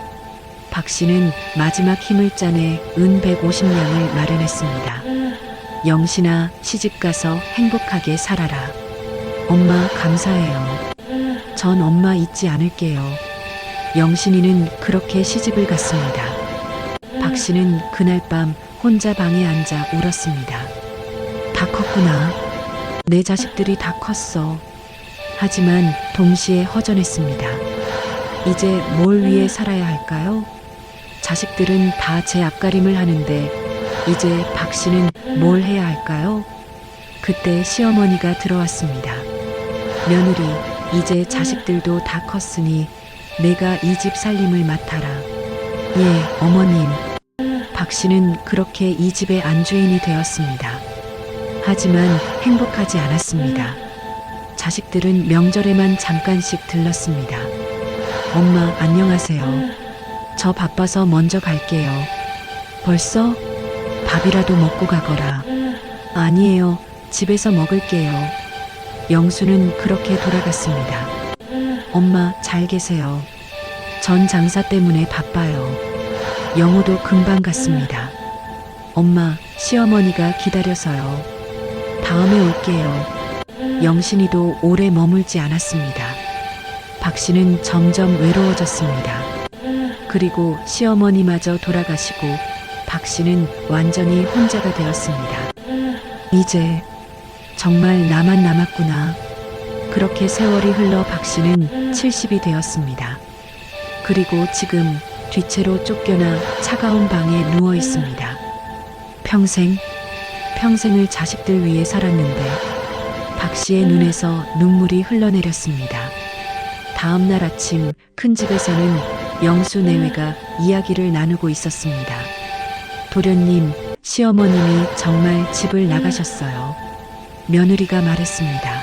박 씨는 마지막 힘을 짜내 은 150냥을 마련했습니다. 영신아, 시집 가서 행복하게 살아라. 엄마, 감사해요. 전 엄마 잊지 않을게요. 영신이는 그렇게 시집을 갔습니다. 박 씨는 그날 밤 혼자 방에 앉아 울었습니다. 다 컸구나. 내 자식들이 다 컸어. 하지만 동시에 허전했습니다. 이제 뭘 위해 살아야 할까요? 자식들은 다 제 앞가림을 하는데 이제 박 씨는 뭘 해야 할까요? 그때 시어머니가 들어왔습니다. 며느리, 이제 자식들도 다 컸으니 내가 이 집 살림을 맡아라. 예, 어머님. 박 씨는 그렇게 이 집의 안주인이 되었습니다. 하지만 행복하지 않았습니다. 자식들은 명절에만 잠깐씩 들렀습니다. 엄마, 안녕하세요. 저 바빠서 먼저 갈게요. 벌써? 밥이라도 먹고 가거라. 아니에요. 집에서 먹을게요. 영수는 그렇게 돌아갔습니다. 엄마, 잘 계세요. 전 장사 때문에 바빠요. 영호도 금방 갔습니다. 엄마, 시어머니가 기다려서요. 다음에 올게요. 영신이도 오래 머물지 않았습니다. 박 씨는 점점 외로워졌습니다. 그리고 시어머니마저 돌아가시고 박 씨는 완전히 혼자가 되었습니다. 이제 정말 나만 남았구나. 그렇게 세월이 흘러 박 씨는 70이 되었습니다. 그리고 지금 뒤채로 쫓겨나 차가운 방에 누워 있습니다. 평생을 자식들 위해 살았는데 박 씨의 눈에서 눈물이 흘러내렸습니다. 다음 날 아침 큰 집에서는 영수 내외가 이야기를 나누고 있었습니다. 도련님, 시어머님이 정말 집을 나가셨어요. 며느리가 말했습니다.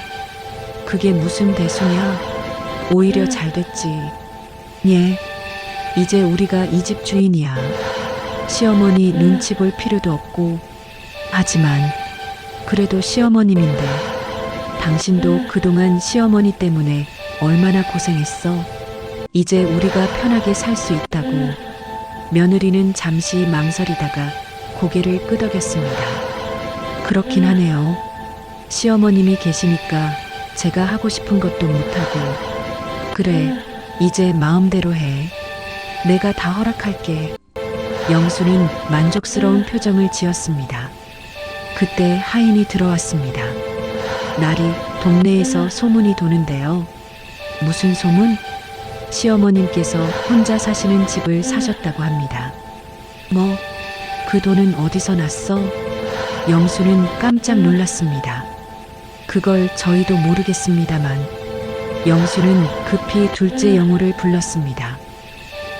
그게 무슨 대수냐? 오히려 잘 됐지. 예, 이제 우리가 이 집 주인이야. 시어머니 눈치 볼 필요도 없고. 하지만 그래도 시어머님인데 당신도 그동안 시어머니 때문에 얼마나 고생했어. 이제 우리가 편하게 살 수 있다고. 며느리는 잠시 망설이다가 고개를 끄덕였습니다. 그렇긴 하네요. 시어머님이 계시니까 제가 하고 싶은 것도 못하고. 그래, 이제 마음대로 해. 내가 다 허락할게. 영수는 만족스러운 표정을 지었습니다. 그때 하인이 들어왔습니다. 날이 동네에서 소문이 도는데요. 무슨 소문? 시어머님께서 혼자 사시는 집을 사셨다고 합니다. 뭐, 그 돈은 어디서 났어? 영수는 깜짝 놀랐습니다. 그걸 저희도 모르겠습니다만. 영수는 급히 둘째 영호를 불렀습니다.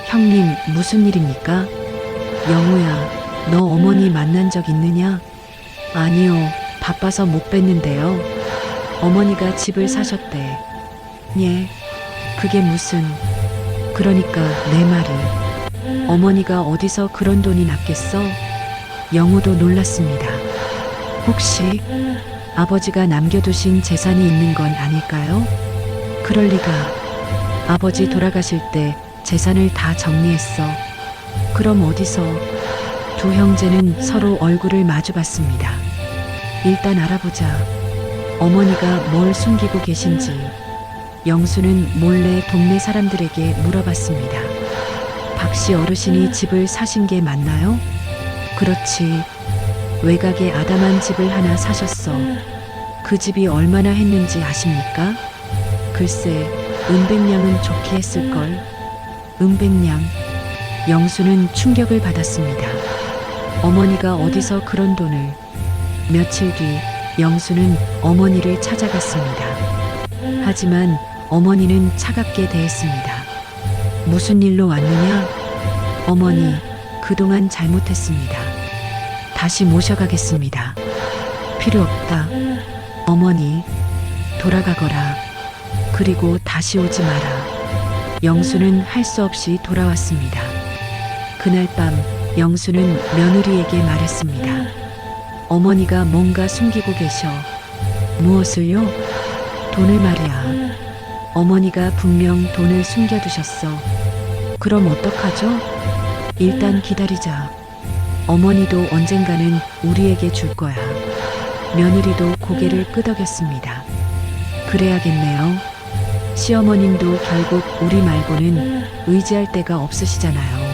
형님, 무슨 일입니까? 영호야, 너 어머니 만난 적 있느냐? 아니요, 바빠서 못 뵀는데요. 어머니가 집을 사셨대. 예, 그게 무슨... 그러니까 내 말이 어머니가 어디서 그런 돈이 났겠어? 영호도 놀랐습니다. 혹시 아버지가 남겨두신 재산이 있는 건 아닐까요? 그럴 리가. 아버지 돌아가실 때 재산을 다 정리했어. 그럼 어디서? 두 형제는 서로 얼굴을 마주봤습니다. 일단 알아보자. 어머니가 뭘 숨기고 계신지. 영수는 몰래 동네 사람들에게 물어봤습니다. 박씨 어르신이 집을 사신 게 맞나요? 그렇지. 외곽에 아담한 집을 하나 사셨어. 그 집이 얼마나 했는지 아십니까? 글쎄, 은백냥은 좋게 했을걸. 은백냥. 영수는 충격을 받았습니다. 어머니가 어디서 그런 돈을... 며칠 뒤 영수는 어머니를 찾아갔습니다. 하지만 어머니는 차갑게 대했습니다. 무슨 일로 왔느냐? 어머니, 그동안 잘못했습니다. 다시 모셔가겠습니다. 필요 없다. 어머니, 돌아가거라. 그리고 다시 오지 마라. 영수는 할 수 없이 돌아왔습니다. 그날 밤 영수는 며느리에게 말했습니다. 어머니가 뭔가 숨기고 계셔. 무엇을요? 돈을 말이야. 어머니가 분명 돈을 숨겨두셨어. 그럼 어떡하죠? 일단 기다리자. 어머니도 언젠가는 우리에게 줄 거야. 며느리도 고개를 끄덕였습니다. 그래야겠네요. 시어머님도 결국 우리 말고는 의지할 데가 없으시잖아요.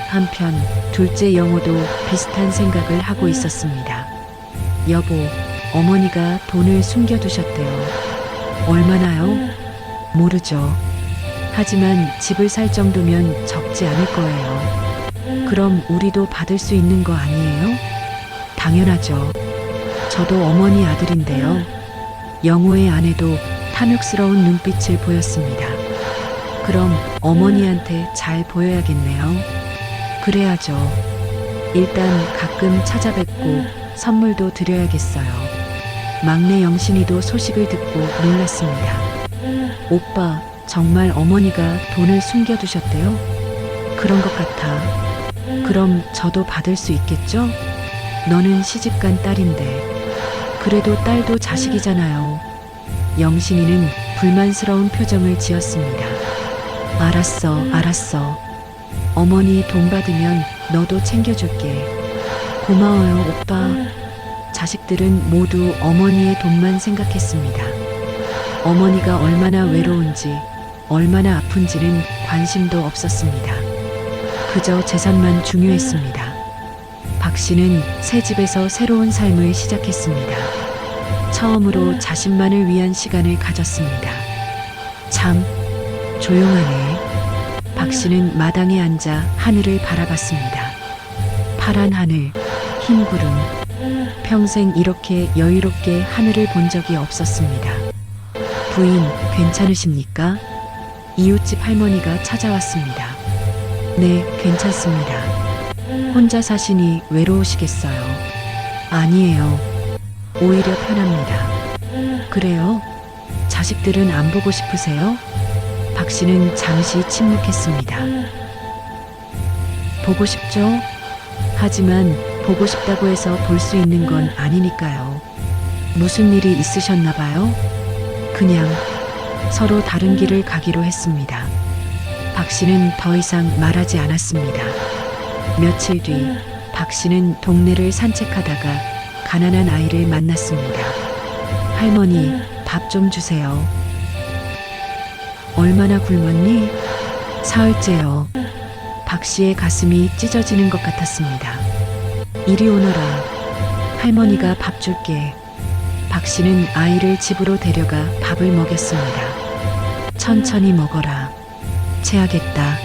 한편 둘째 영호도 비슷한 생각을 하고 있었습니다. 여보, 어머니가 돈을 숨겨두셨대요. 얼마나요? 모르죠. 하지만 집을 살 정도면 적지 않을 거예요. 그럼 우리도 받을 수 있는 거 아니에요? 당연하죠. 저도 어머니 아들인데요. 영호의 아내도 탐욕스러운 눈빛을 보였습니다. 그럼 어머니한테 잘 보여야겠네요. 그래야죠. 일단 가끔 찾아뵙고 선물도 드려야겠어요. 막내 영신이도 소식을 듣고 놀랐습니다. 오빠, 정말 어머니가 돈을 숨겨두셨대요? 그런 것 같아. 그럼 저도 받을 수 있겠죠? 너는 시집간 딸인데. 그래도 딸도 자식이잖아요. 영신이는 불만스러운 표정을 지었습니다. 알았어, 알았어. 어머니 돈 받으면 너도 챙겨줄게. 고마워요, 오빠. 자식들은 모두 어머니의 돈만 생각했습니다. 어머니가 얼마나 외로운지, 얼마나 아픈지는 관심도 없었습니다. 그저 재산만 중요했습니다. 박 씨는 새 집에서 새로운 삶을 시작했습니다. 처음으로 자신만을 위한 시간을 가졌습니다. 참 조용하네. 박 씨는 마당에 앉아 하늘을 바라봤습니다. 파란 하늘, 흰 구름. 평생 이렇게 여유롭게 하늘을 본 적이 없었습니다. 부인, 괜찮으십니까? 이웃집 할머니가 찾아왔습니다. 네, 괜찮습니다. 혼자 사시니 외로우시겠어요? 아니에요. 오히려 편합니다. 그래요? 자식들은 안 보고 싶으세요? 박 씨는 잠시 침묵했습니다. 보고 싶죠? 하지만 보고 싶다고 해서 볼 수 있는 건 아니니까요. 무슨 일이 있으셨나 봐요? 그냥 서로 다른 길을 가기로 했습니다. 박 씨는 더 이상 말하지 않았습니다. 며칠 뒤 박 씨는 동네를 산책하다가 가난한 아이를 만났습니다. 할머니, 밥 좀 주세요. 얼마나 굶었니? 사흘째요. 박 씨의 가슴이 찢어지는 것 같았습니다. 이리 오너라. 할머니가 밥 줄게. 박 씨는 아이를 집으로 데려가 밥을 먹였습니다. 천천히 먹어라. 체하겠다.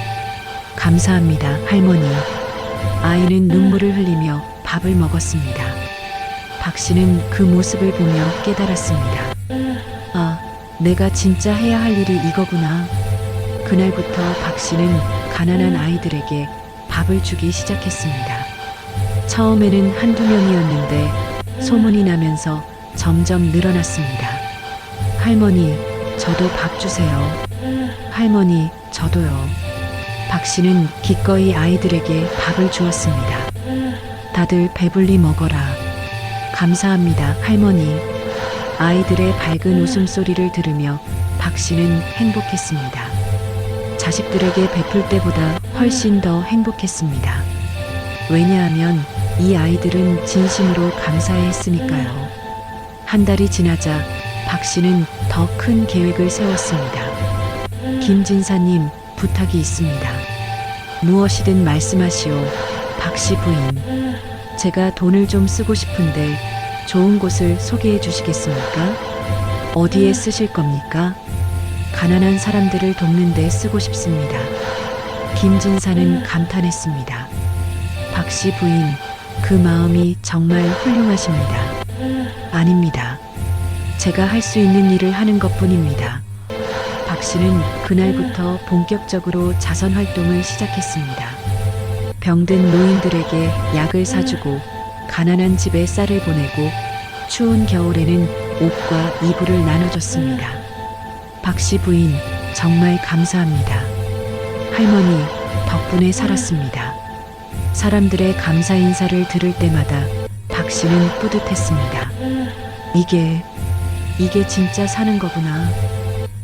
감사합니다, 할머니. 아이는 눈물을 흘리며 밥을 먹었습니다. 박 씨는 그 모습을 보며 깨달았습니다. 아, 내가 진짜 해야 할 일이 이거구나. 그날부터 박 씨는 가난한 아이들에게 밥을 주기 시작했습니다. 처음에는 한두 명이었는데 소문이 나면서 점점 늘어났습니다. 할머니, 저도 밥 주세요. 할머니, 저도요. 박 씨는 기꺼이 아이들에게 밥을 주었습니다. 다들 배불리 먹어라. 감사합니다, 할머니. 아이들의 밝은 웃음소리를 들으며 박 씨는 행복했습니다. 자식들에게 베풀 때보다 훨씬 더 행복했습니다. 왜냐하면 이 아이들은 진심으로 감사해 했으니까요. 한 달이 지나자 박 씨는 더 큰 계획을 세웠습니다. 김진사님, 부탁이 있습니다. 무엇이든 말씀하시오. 박 씨 부인. 제가 돈을 좀 쓰고 싶은데 좋은 곳을 소개해 주시겠습니까? 어디에 쓰실 겁니까? 가난한 사람들을 돕는 데 쓰고 싶습니다. 김진사는 감탄했습니다. 박 씨 부인, 그 마음이 정말 훌륭하십니다. 아닙니다. 제가 할 수 있는 일을 하는 것뿐입니다. 박 씨는 그날부터 본격적으로 자선 활동을 시작했습니다. 병든 노인들에게 약을 사주고 가난한 집에 쌀을 보내고 추운 겨울에는 옷과 이불을 나눠줬습니다. 박 씨 부인, 정말 감사합니다. 할머니, 덕분에 살았습니다. 사람들의 감사 인사를 들을 때마다 박 씨는 뿌듯했습니다. 이게 진짜 사는 거구나.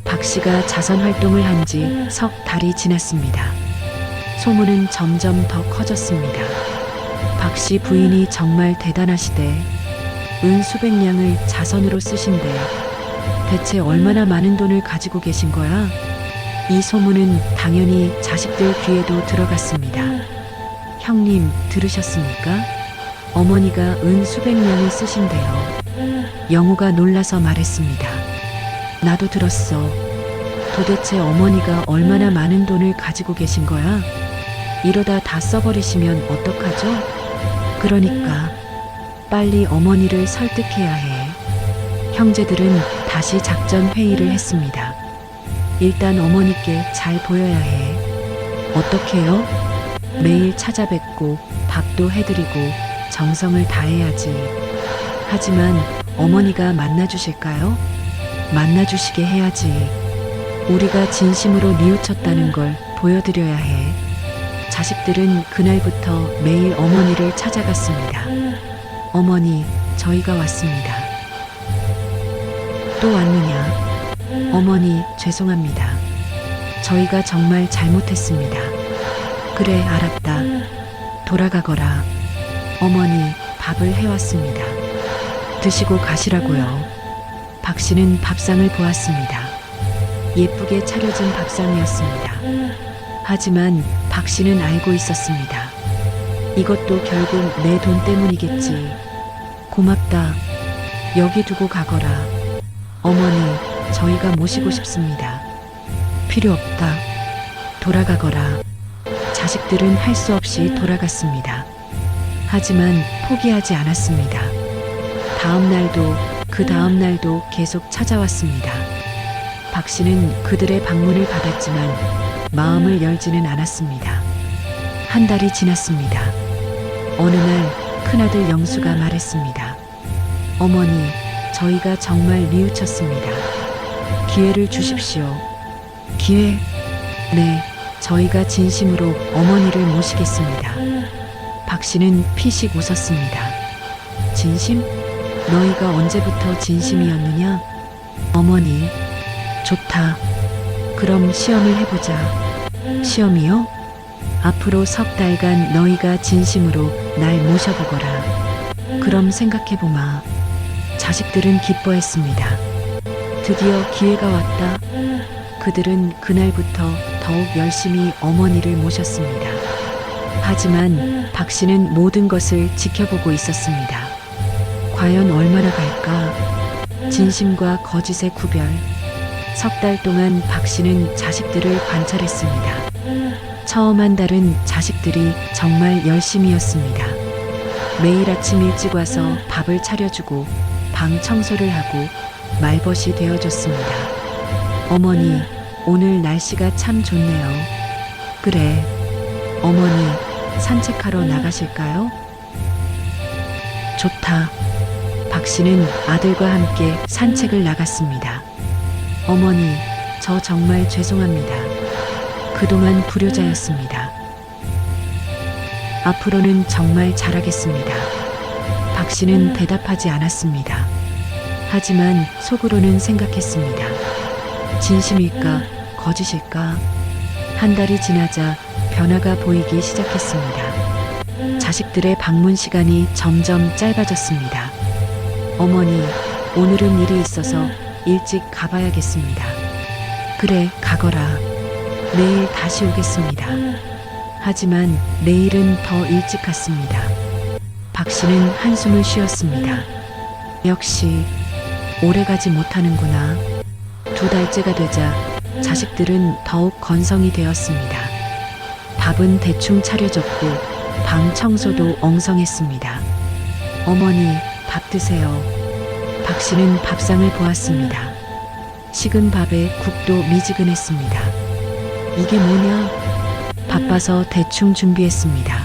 박 씨가 자선 활동을 한 지 석 달이 지났습니다. 소문은 점점 더 커졌습니다. 박 씨 부인이 정말 대단하시대. 은 수백 냥을 자선으로 쓰신대. 대체 얼마나 많은 돈을 가지고 계신 거야? 이 소문은 당연히 자식들 귀에도 들어갔습니다. 형님, 들으셨습니까? 어머니가 은 수백 냥을 쓰신대요. 영우가 놀라서 말했습니다. 나도 들었어. 도대체 어머니가 얼마나 많은 돈을 가지고 계신 거야? 이러다 다 써버리시면 어떡하죠? 그러니까 빨리 어머니를 설득해야 해. 형제들은 다시 작전 회의를 했습니다. 일단 어머니께 잘 보여야 해. 어떻게요? 매일 찾아뵙고 밥도 해드리고 정성을 다해야지. 하지만 어머니가 만나주실까요? 만나주시게 해야지. 우리가 진심으로 뉘우쳤다는 걸 보여드려야 해. 자식들은 그날부터 매일 어머니를 찾아갔습니다. 어머니, 저희가 왔습니다. 또 왔느냐? 어머니, 죄송합니다. 저희가 정말 잘못했습니다. 그래, 알았다. 돌아가거라. 어머니, 밥을 해왔습니다. 드시고 가시라고요. 박 씨는 밥상을 보았습니다. 예쁘게 차려진 밥상이었습니다. 하지만 박 씨는 알고 있었습니다. 이것도 결국 내 돈 때문이겠지. 고맙다. 여기 두고 가거라. 어머니, 저희가 모시고 싶습니다. 필요 없다. 돌아가거라. 자식들은 할 수 없이 돌아갔습니다. 하지만 포기하지 않았습니다. 다음 날도 그 다음 날도 계속 찾아왔습니다. 박 씨는 그들의 방문을 받았지만 마음을 열지는 않았습니다. 한 달이 지났습니다. 어느 날 큰아들 영수가 말했습니다. 어머니, 저희가 정말 뉘우쳤습니다. 기회를 주십시오. 기회? 네, 저희가 진심으로 어머니를 모시겠습니다. 박 씨는 피식 웃었습니다. 진심? 너희가 언제부터 진심이었느냐? 어머니, 좋다. 그럼 시험을 해보자. 시험이요? 앞으로 석 달간 너희가 진심으로 날 모셔보거라. 그럼 생각해보마. 자식들은 기뻐했습니다. 드디어 기회가 왔다. 그들은 그날부터 더욱 열심히 어머니를 모셨습니다. 하지만 박 씨는 모든 것을 지켜보고 있었습니다. 과연 얼마나 갈까? 진심과 거짓의 구별. 석 달 동안 박 씨는 자식들을 관찰했습니다. 처음 한 달은 자식들이 정말 열심이었습니다. 매일 아침 일찍 와서 밥을 차려주고 방 청소를 하고 말벗이 되어줬습니다. 어머니, 오늘 날씨가 참 좋네요. 그래. 어머니, 산책하러 나가실까요? 좋다. 박 씨는 아들과 함께 산책을 나갔습니다. 어머니, 저 정말 죄송합니다. 그동안 불효자였습니다. 앞으로는 정말 잘하겠습니다. 박 씨는 대답하지 않았습니다. 하지만 속으로는 생각했습니다. 진심일까, 거짓일까? 한 달이 지나자 변화가 보이기 시작했습니다. 자식들의 방문 시간이 점점 짧아졌습니다. 어머니, 오늘은 일이 있어서 일찍 가봐야겠습니다. 그래, 가거라. 내일 다시 오겠습니다. 하지만 내일은 더 일찍 갔습니다. 박 씨는 한숨을 쉬었습니다. 역시 오래 가지 못하는구나. 2달째가 되자 자식들은 더욱 건성이 되었습니다. 밥은 대충 차려졌고 방 청소도 엉성했습니다. 어머니, 밥 드세요. 박 씨는 밥상을 보았습니다. 식은 밥에 국도 미지근했습니다. 이게 뭐냐? 바빠서 대충 준비했습니다.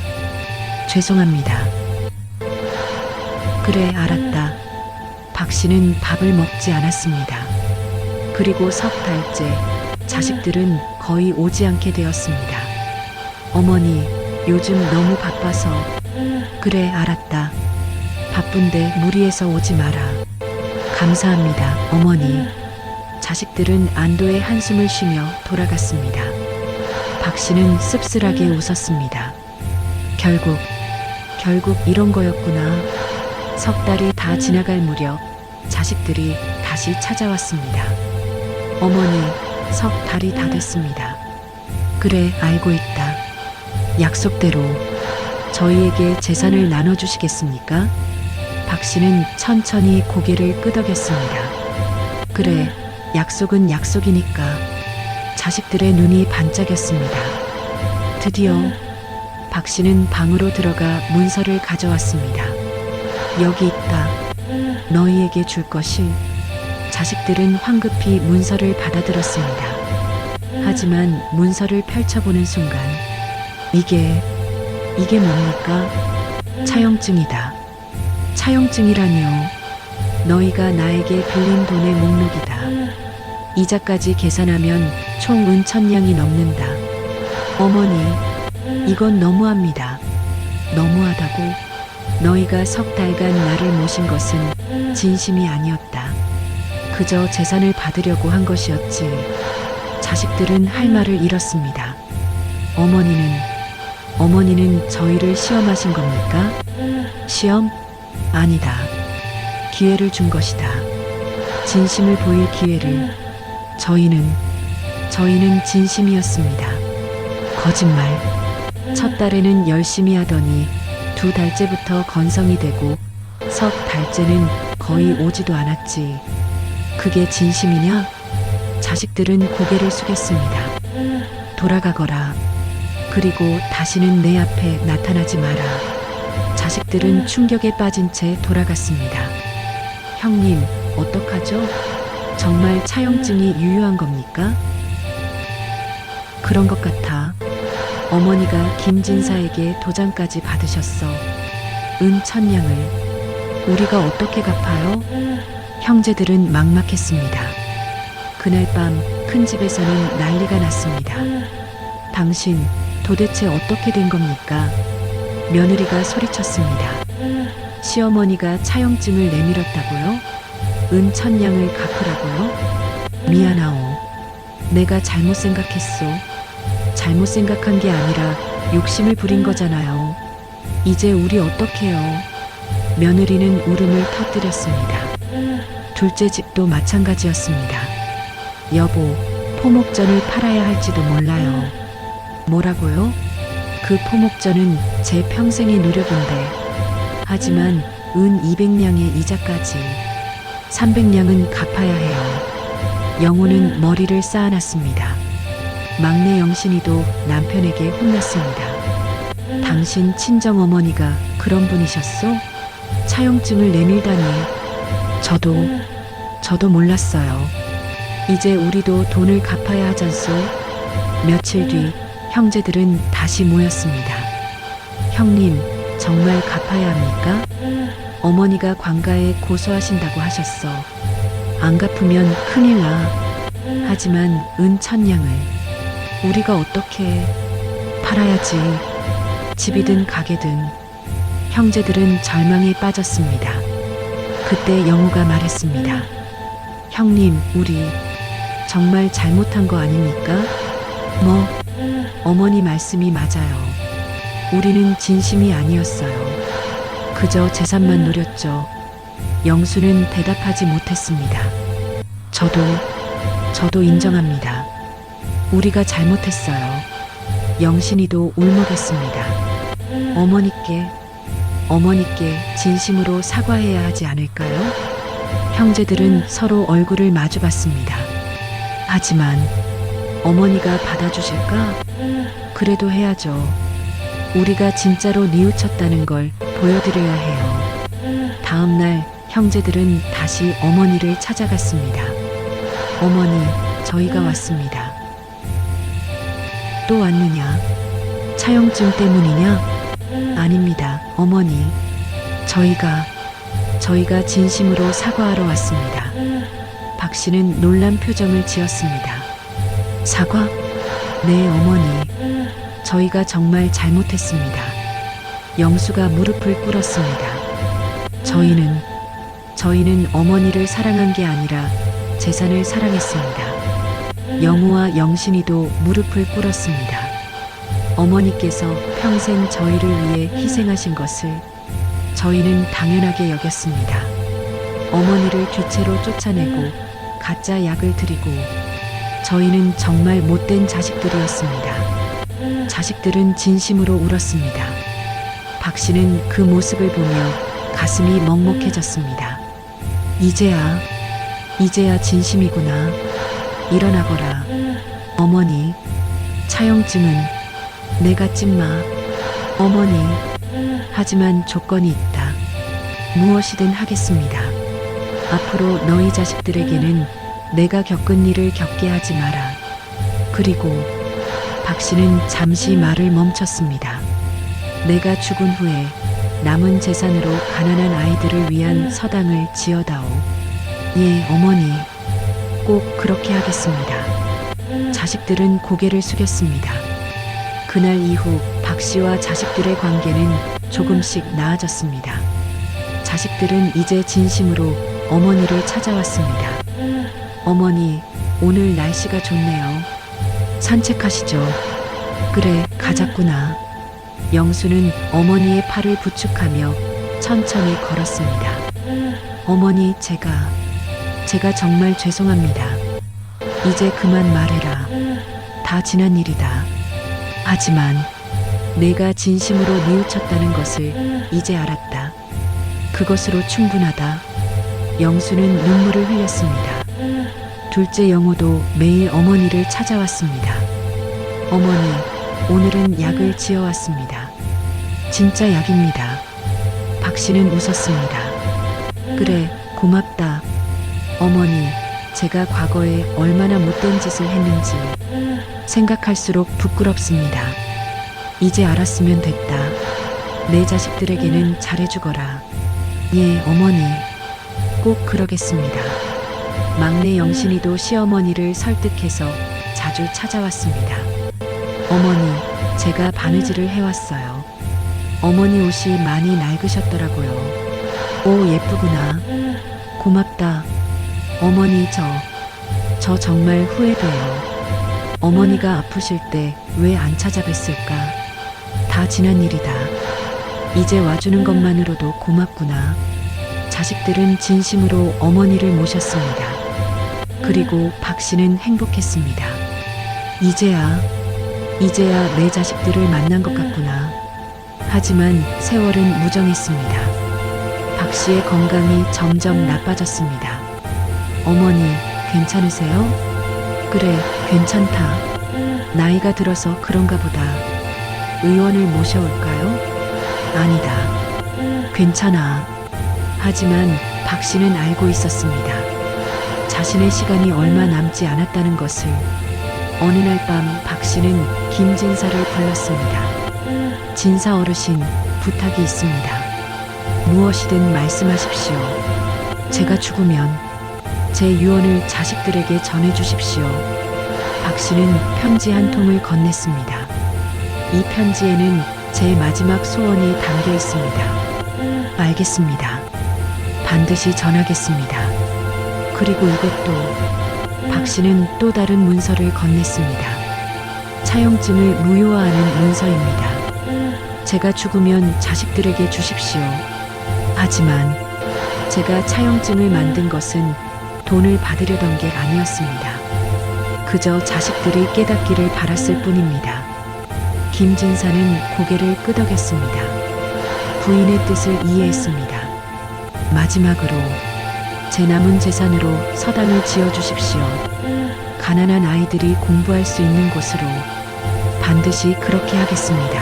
죄송합니다. 그래, 알았다. 박 씨는 밥을 먹지 않았습니다. 그리고 석 달째 자식들은 거의 오지 않게 되었습니다. 어머니, 요즘 너무 바빠서. 그래, 알았다. 바쁜데 무리해서 오지 마라. 감사합니다, 어머니. 자식들은 안도의 한숨을 쉬며 돌아갔습니다. 박 씨는 씁쓸하게 웃었습니다. 결국 이런 거였구나. 석 달이 다 지나갈 무렵 자식들이 다시 찾아왔습니다. 어머니, 석 달이 다 됐습니다. 그래, 알고 있다. 약속대로 저희에게 재산을 나눠주시겠습니까? 박 씨는 천천히 고개를 끄덕였습니다. 그래, 약속은 약속이니까. 자식들의 눈이 반짝였습니다. 드디어 박 씨는 방으로 들어가 문서를 가져왔습니다. 여기 있다. 너희에게 줄 것이. 자식들은 황급히 문서를 받아들었습니다. 하지만 문서를 펼쳐보는 순간 이게 뭡니까? 차용증이다. 차용증이라니요. 너희가 나에게 빌린 돈의 목록이다. 이자까지 계산하면 총 은천냥이 넘는다. 어머니, 이건 너무합니다. 너무하다고? 너희가 석 달간 나를 모신 것은 진심이 아니었다. 그저 재산을 받으려고 한 것이었지. 자식들은 할 말을 잃었습니다. 어머니는 저희를 시험하신 겁니까? 시험? 아니다. 기회를 준 것이다. 진심을 보일 기회를. 저희는 진심이었습니다. 거짓말. 첫 달에는 열심히 하더니 2달째부터 건성이 되고 석 달째는 거의 오지도 않았지. 그게 진심이냐? 자식들은 고개를 숙였습니다. 돌아가거라. 그리고 다시는 내 앞에 나타나지 마라. 자식들은 충격에 빠진 채 돌아갔습니다. 형님, 어떡하죠? 정말 차용증이 유효한 겁니까? 그런 것 같아. 어머니가 김진사에게 도장까지 받으셨어. 은천냥을. 우리가 어떻게 갚아요? 형제들은 막막했습니다. 그날 밤 큰 집에서는 난리가 났습니다. 당신 도대체 어떻게 된 겁니까? 며느리가 소리쳤습니다. 시어머니가 차용증을 내밀었다고요? 은천냥을 갚으라고요? 미안하오. 내가 잘못 생각했소. 잘못 생각한 게 아니라 욕심을 부린 거잖아요. 이제 우리 어떡해요? 며느리는 울음을 터뜨렸습니다. 둘째 집도 마찬가지였습니다. 여보, 포목전을 팔아야 할지도 몰라요. 뭐라고요? 그 포목전은 제 평생의 노력인데. 하지만 은 200냥의 이자까지 300냥은 갚아야 해요. 영호는 머리를 쌓아놨습니다. 막내 영신이도 남편에게 혼났습니다. 당신 친정어머니가 그런 분이셨소? 차용증을 내밀다니. 저도 몰랐어요. 이제 우리도 돈을 갚아야 하잖소. 며칠 뒤 형제들은 다시 모였습니다. 형님, 정말 갚아야 합니까? 어머니가 관가에 고소하신다고 하셨어. 안 갚으면 큰일 나. 하지만 은 천냥을 우리가 어떻게 팔아야지. 집이든 가게든. 형제들은 절망에 빠졌습니다. 그때 영우가 말했습니다. 형님, 우리 정말 잘못한 거 아닙니까? 뭐, 어머니 말씀이 맞아요. 우리는 진심이 아니었어요. 그저 재산만 노렸죠. 영수는 대답하지 못했습니다. 저도 인정합니다. 우리가 잘못했어요. 영신이도 울먹였습니다. 어머니께 진심으로 사과해야 하지 않을까요? 형제들은 서로 얼굴을 마주봤습니다. 하지만 어머니가 받아주실까? 그래도 해야죠. 우리가 진짜로 뉘우쳤다는 걸 보여드려야 해요. 다음 날 형제들은 다시 어머니를 찾아갔습니다. 어머니, 저희가 왔습니다. 또 왔느냐? 차용증 때문이냐? 아닙니다, 어머니. 저희가 진심으로 사과하러 왔습니다. 박 씨는 놀란 표정을 지었습니다. 사과? 네, 어머니. 저희가 정말 잘못했습니다. 영수가 무릎을 꿇었습니다. 저희는 어머니를 사랑한 게 아니라 재산을 사랑했습니다. 영우와 영신이도 무릎을 꿇었습니다. 어머니께서 평생 저희를 위해 희생하신 것을 저희는 당연하게 여겼습니다. 어머니를 귀체로 쫓아내고 가짜 약을 드리고 저희는 정말 못된 자식들이었습니다. 자식들은 진심으로 울었습니다. 박 씨는 그 모습을 보며 가슴이 먹먹해졌습니다. 이제야 진심이구나. 일어나거라. 어머니, 차용증은 내가 찜마. 어머니, 하지만 조건이 있다. 무엇이든 하겠습니다. 앞으로 너희 자식들에게는 내가 겪은 일을 겪게 하지 마라. 그리고 박 씨는 잠시 말을 멈췄습니다. 내가 죽은 후에 남은 재산으로 가난한 아이들을 위한 서당을 지어다오. 예, 어머니. 꼭 그렇게 하겠습니다. 자식들은 고개를 숙였습니다. 그날 이후 박 씨와 자식들의 관계는 조금씩 나아졌습니다. 자식들은 이제 진심으로 어머니를 찾아왔습니다. 어머니, 오늘 날씨가 좋네요. 산책하시죠. 그래, 가자꾸나. 영수는 어머니의 팔을 부축하며 천천히 걸었습니다. 어머니, 제가 정말 죄송합니다. 이제 그만 말해라. 다 지난 일이다. 하지만 내가 진심으로 뉘우쳤다는 것을 이제 알았다. 그것으로 충분하다. 영수는 눈물을 흘렸습니다. 둘째 영호도 매일 어머니를 찾아왔습니다. 어머니, 오늘은 약을 지어왔습니다. 진짜 약입니다. 박 씨는 웃었습니다. 그래, 고맙다. 어머니, 제가 과거에 얼마나 못된 짓을 했는지 생각할수록 부끄럽습니다. 이제 알았으면 됐다. 내 자식들에게는 잘해주거라. 예, 어머니. 꼭 그러겠습니다. 막내 영신이도 시어머니를 설득해서 자주 찾아왔습니다. 어머니, 제가 바느질을 해왔어요. 어머니 옷이 많이 낡으셨더라고요. 오, 예쁘구나. 고맙다. 어머니, 저 정말 후회돼요. 어머니가 아프실 때 왜 안 찾아뵀을까? 다 지난 일이다. 이제 와주는 것만으로도 고맙구나. 자식들은 진심으로 어머니를 모셨습니다. 그리고 박 씨는 행복했습니다. 이제야 내 자식들을 만난 것 같구나. 하지만 세월은 무정했습니다. 박 씨의 건강이 점점 나빠졌습니다. 어머니, 괜찮으세요? 그래, 괜찮다. 나이가 들어서 그런가 보다. 의원을 모셔올까요? 아니다. 괜찮아. 하지만 박 씨는 알고 있었습니다. 자신의 시간이 얼마 남지 않았다는 것을. 어느 날 밤 박 씨는 김진사를 불렀습니다. 진사 어르신, 부탁이 있습니다. 무엇이든 말씀하십시오. 제가 죽으면 제 유언을 자식들에게 전해주십시오. 박 씨는 편지 한 통을 건넸습니다. 이 편지에는 제 마지막 소원이 담겨 있습니다. 알겠습니다. 반드시 전하겠습니다. 그리고 이것도. 박 씨는 또 다른 문서를 건넸습니다. 차용증을 무효화하는 문서입니다. 제가 죽으면 자식들에게 주십시오. 하지만 제가 차용증을 만든 것은 돈을 받으려던 게 아니었습니다. 그저 자식들이 깨닫기를 바랐을 뿐입니다. 김진사는 고개를 끄덕였습니다. 부인의 뜻을 이해했습니다. 마지막으로 제 남은 재산으로 서당을 지어주십시오. 가난한 아이들이 공부할 수 있는 곳으로 반드시 그렇게 하겠습니다.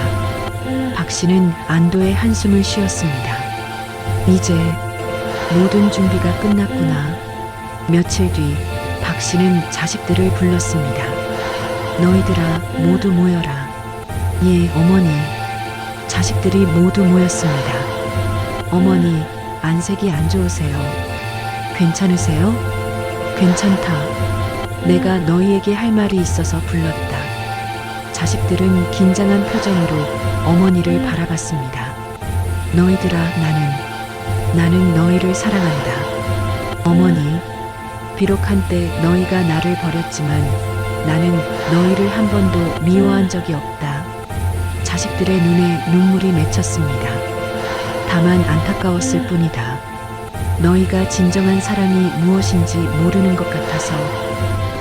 박 씨는 안도의 한숨을 쉬었습니다. 이제 모든 준비가 끝났구나. 며칠 뒤 박 씨는 자식들을 불렀습니다. 너희들아 모두 모여라. 예, 어머니. 자식들이 모두 모였습니다. 어머니, 안색이 안 좋으세요? 괜찮으세요? 괜찮다. 내가 너희에게 할 말이 있어서 불렀다. 자식들은 긴장한 표정으로 어머니를 바라봤습니다. 너희들아, 나는 너희를 사랑한다. 어머니, 비록 한때 너희가 나를 버렸지만 나는 너희를 한 번도 미워한 적이 없다. 자식들의 눈에 눈물이 맺혔습니다. 다만 안타까웠을 뿐이다. 너희가 진정한 사랑이 무엇인지 모르는 것 같아서.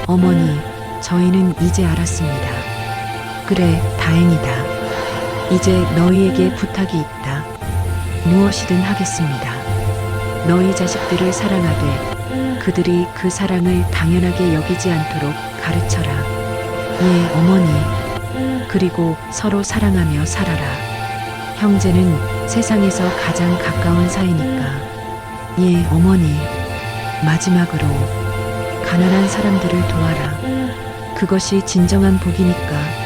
어머니, 저희는 이제 알았습니다. 그래, 다행이다. 이제 너희에게 부탁이 있다. 무엇이든 하겠습니다. 너희 자식들을 사랑하되 그들이 그 사랑을 당연하게 여기지 않도록 가르쳐라. 예, 어머니. 그리고 서로 사랑하며 살아라. 형제는 세상에서 가장 가까운 사이니까. 예, 어머니. 마지막으로 가난한 사람들을 도와라. 그것이 진정한 복이니까.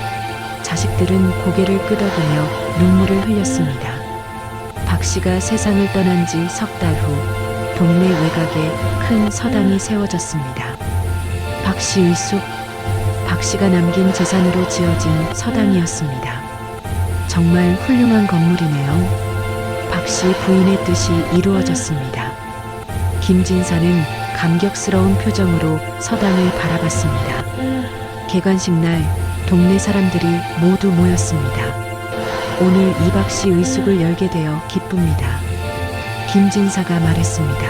자식들은 고개를 끄덕이며 눈물을 흘렸습니다. 박 씨가 세상을 떠난 지 석 달 후 동네 외곽에 큰 서당이 세워졌습니다. 박 씨 의숙. 박 씨가 남긴 재산으로 지어진 서당이었습니다. 정말 훌륭한 건물이네요. 박 씨 부인의 뜻이 이루어졌습니다. 김진사는 감격스러운 표정으로 서당을 바라봤습니다. 개관식 날 동네 사람들이 모두 모였습니다. 오늘 이박 씨 의숙을 열게 되어 기쁩니다. 김진사가 말했습니다.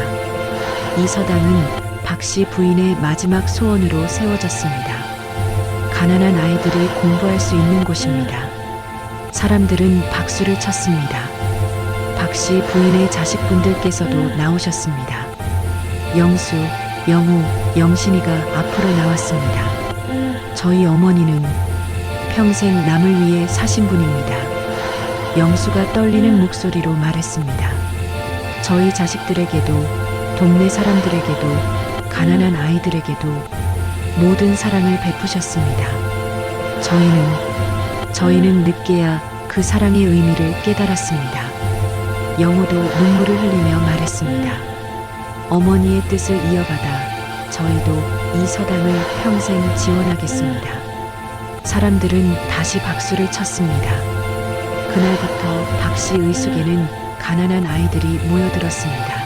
이 서당은 박 씨 부인의 마지막 소원으로 세워졌습니다. 가난한 아이들이 공부할 수 있는 곳입니다. 사람들은 박수를 쳤습니다. 박 씨 부인의 자식분들께서도 나오셨습니다. 영수, 영우, 영신이가 앞으로 나왔습니다. 저희 어머니는 평생 남을 위해 사신 분입니다. 영수가 떨리는 목소리로 말했습니다. 저희 자식들에게도, 동네 사람들에게도, 가난한 아이들에게도 모든 사랑을 베푸셨습니다. 저희는 늦게야 그 사랑의 의미를 깨달았습니다. 영우도 눈물을 흘리며 말했습니다. 어머니의 뜻을 이어받아 저희도 이 서당을 평생 지원하겠습니다. 사람들은 다시 박수를 쳤습니다. 그날부터 박 씨 의숙에는 가난한 아이들이 모여들었습니다.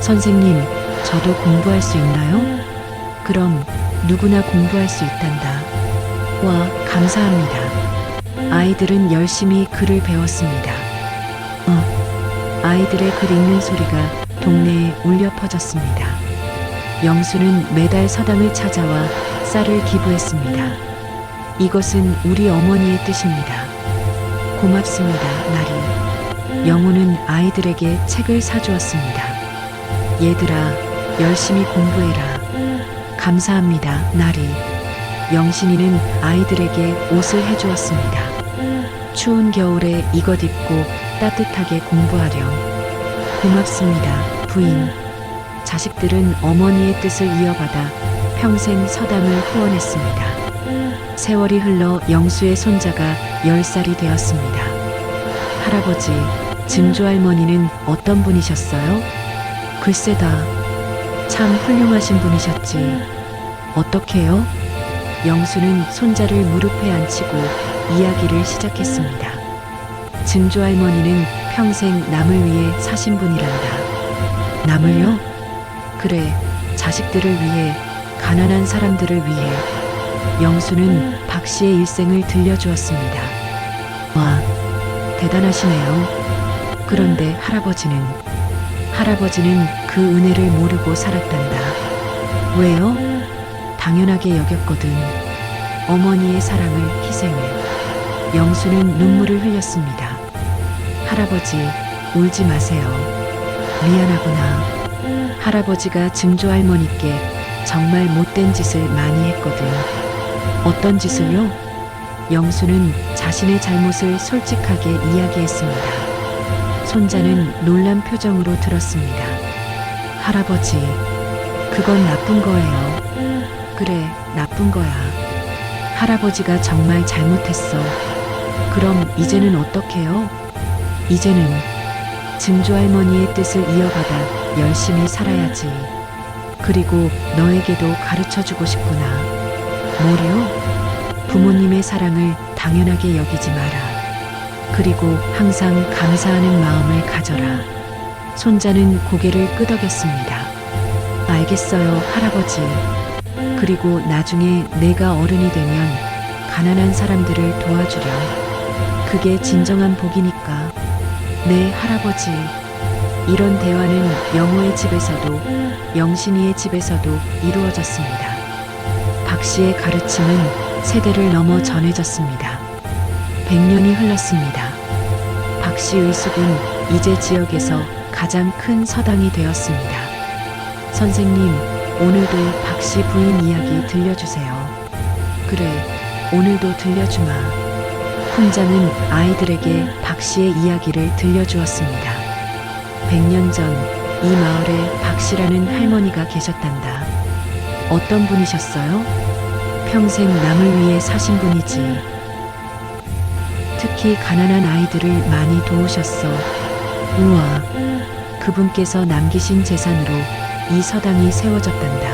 선생님, 저도 공부할 수 있나요? 그럼 누구나 공부할 수 있단다. 와, 감사합니다. 아이들은 열심히 글을 배웠습니다. 아이들의 글 읽는 소리가 동네에 울려 퍼졌습니다. 영수는 매달 서당을 찾아와 쌀을 기부했습니다. 이것은 우리 어머니의 뜻입니다. 고맙습니다, 나리. 영우는 아이들에게 책을 사주었습니다. 얘들아, 열심히 공부해라. 감사합니다, 나리. 영신이는 아이들에게 옷을 해주었습니다. 추운 겨울에 이것 입고 따뜻하게 공부하렴. 고맙습니다, 부인. 자식들은 어머니의 뜻을 이어받아 평생 서당을 후원했습니다. 세월이 흘러 영수의 손자가 10살이 되었습니다. 할아버지, 증조 할머니는 어떤 분이셨어요? 글쎄다. 참 훌륭하신 분이셨지. 어떻게요? 영수는 손자를 무릎에 앉히고 이야기를 시작했습니다. 증조 할머니는 평생 남을 위해 사신 분이란다. 남을요? 그래, 자식들을 위해, 가난한 사람들을 위해. 영수는 박 씨의 일생을 들려주었습니다. 와, 대단하시네요. 그런데 할아버지는 그 은혜를 모르고 살았단다. 왜요? 당연하게 여겼거든. 어머니의 사랑을, 희생을. 영수는 눈물을 흘렸습니다. 할아버지, 울지 마세요. 미안하구나. 할아버지가 증조 할머니께 정말 못된 짓을 많이 했거든. 어떤 짓을요? 영수는 자신의 잘못을 솔직하게 이야기했습니다. 손자는 놀란 표정으로 들었습니다. 할아버지, 그건 나쁜 거예요. 그래, 나쁜 거야. 할아버지가 정말 잘못했어. 그럼 이제는 어떡해요? 이제는 증조 할머니의 뜻을 이어받아 열심히 살아야지. 그리고 너에게도 가르쳐 주고 싶구나. 뭐요? 부모님의 사랑을 당연하게 여기지 마라. 그리고 항상 감사하는 마음을 가져라. 손자는 고개를 끄덕였습니다. 알겠어요, 할아버지. 그리고 나중에 내가 어른이 되면 가난한 사람들을 도와주렴. 그게 진정한 복이니까. 네, 할아버지. 이런 대화는 영호의 집에서도 영신이의 집에서도 이루어졌습니다. 박 씨의 가르침은 세대를 넘어 전해졌습니다. 100년이 흘렀습니다. 박 씨 의숙은 이제 지역에서 가장 큰 서당이 되었습니다. 선생님, 오늘도 박 씨 부인 이야기 들려주세요. 그래, 오늘도 들려주마. 훈장은 아이들에게 박 씨의 이야기를 들려주었습니다. 100년 전 이 마을에 박 씨라는 할머니가 계셨단다. 어떤 분이셨어요? 평생 남을 위해 사신 분이지. 특히 가난한 아이들을 많이 도우셨어. 우와, 그분께서 남기신 재산으로 이 서당이 세워졌단다.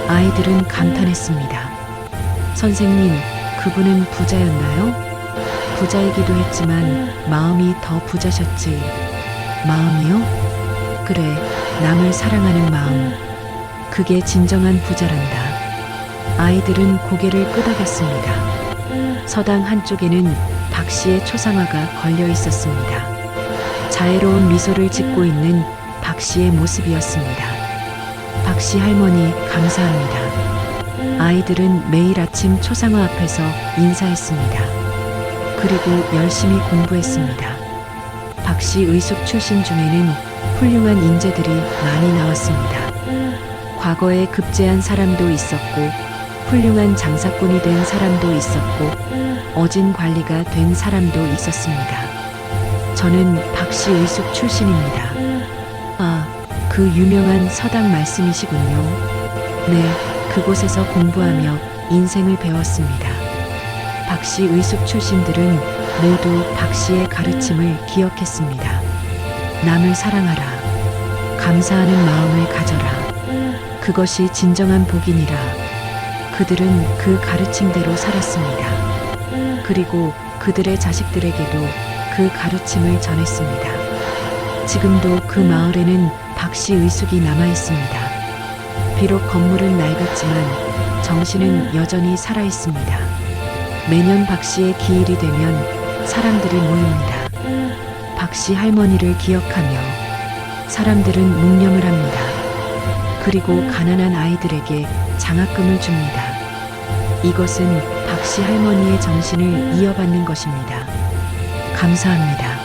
아이들은 감탄했습니다. 선생님, 그분은 부자였나요? 부자이기도 했지만 마음이 더 부자셨지. 마음이요? 그래, 남을 사랑하는 마음. 그게 진정한 부자란다. 아이들은 고개를 끄덕였습니다. 서당 한쪽에는 박 씨의 초상화가 걸려 있었습니다. 자애로운 미소를 짓고 있는 박 씨의 모습이었습니다. 박 씨 할머니, 감사합니다. 아이들은 매일 아침 초상화 앞에서 인사했습니다. 그리고 열심히 공부했습니다. 박 씨 의숙 출신 중에는 훌륭한 인재들이 많이 나왔습니다. 과거에 급제한 사람도 있었고, 훌륭한 장사꾼이 된 사람도 있었고, 어진 관리가 된 사람도 있었습니다. 저는 박 씨 의숙 출신입니다. 아, 그 유명한 서당 말씀이시군요. 네, 그곳에서 공부하며 인생을 배웠습니다. 박 씨 의숙 출신들은 모두 박 씨의 가르침을 기억했습니다. 남을 사랑하라. 감사하는 마음을 가져라. 그것이 진정한 복이니라. 그들은 그 가르침대로 살았습니다. 그리고 그들의 자식들에게도 그 가르침을 전했습니다. 지금도 그 마을에는 박 씨 의숙이 남아 있습니다. 비록 건물은 낡았지만 정신은 여전히 살아 있습니다. 매년 박 씨의 기일이 되면 사람들이 모입니다. 박 씨 할머니를 기억하며 사람들은 묵념을 합니다. 그리고 가난한 아이들에게 장학금을 줍니다. 이것은 박 씨 할머니의 정신을 이어받는 것입니다. 감사합니다.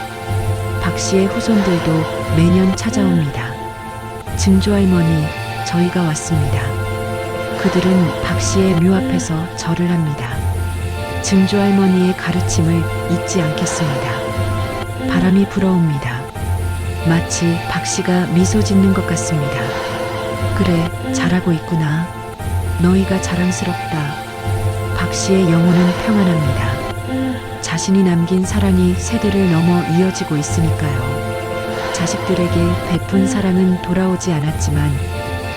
박 씨의 후손들도 매년 찾아옵니다. 증조 할머니, 저희가 왔습니다. 그들은 박 씨의 묘 앞에서 절을 합니다. 증조 할머니의 가르침을 잊지 않겠습니다. 바람이 불어옵니다. 마치 박 씨가 미소 짓는 것 같습니다. 그래, 잘하고 있구나. 너희가 자랑스럽다. 박 씨의 영혼은 평안합니다. 자신이 남긴 사랑이 세대를 넘어 이어지고 있으니까요. 자식들에게 베푼 사랑은 돌아오지 않았지만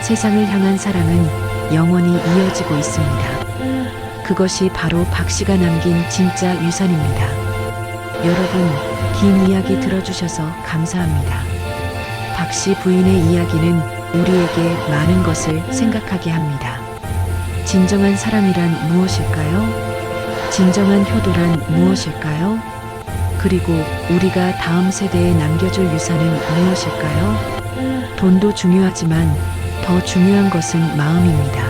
세상을 향한 사랑은 영원히 이어지고 있습니다. 그것이 바로 박 씨가 남긴 진짜 유산입니다. 여러분, 긴 이야기 들어주셔서 감사합니다. 박 씨 부인의 이야기는 우리에게 많은 것을 생각하게 합니다. 진정한 사랑이란 무엇일까요? 진정한 효도란 무엇일까요? 그리고 우리가 다음 세대에 남겨줄 유산은 무엇일까요? 돈도 중요하지만 더 중요한 것은 마음입니다.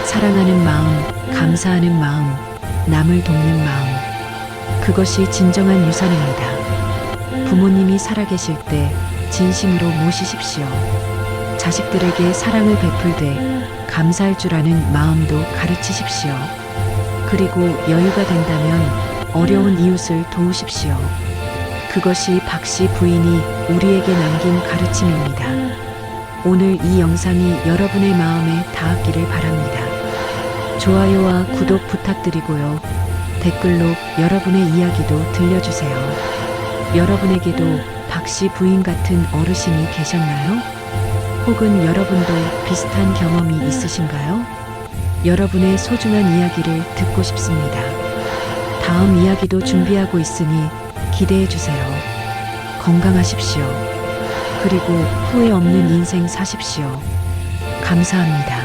사랑하는 마음, 감사하는 마음, 남을 돕는 마음. 그것이 진정한 유산입니다. 부모님이 살아계실 때 진심으로 모시십시오. 자식들에게 사랑을 베풀되 감사할 줄 아는 마음도 가르치십시오. 그리고 여유가 된다면 어려운 이웃을 도우십시오. 그것이 박 씨 부인이 우리에게 남긴 가르침입니다. 오늘 이 영상이 여러분의 마음에 닿았기를 바랍니다. 좋아요와 구독 부탁드리고요. 댓글로 여러분의 이야기도 들려주세요. 여러분에게도 박 씨 부인 같은 어르신이 계셨나요? 혹은 여러분도 비슷한 경험이 있으신가요? 여러분의 소중한 이야기를 듣고 싶습니다. 다음 이야기도 준비하고 있으니 기대해 주세요. 건강하십시오. 그리고 후회 없는 인생 사십시오. 감사합니다.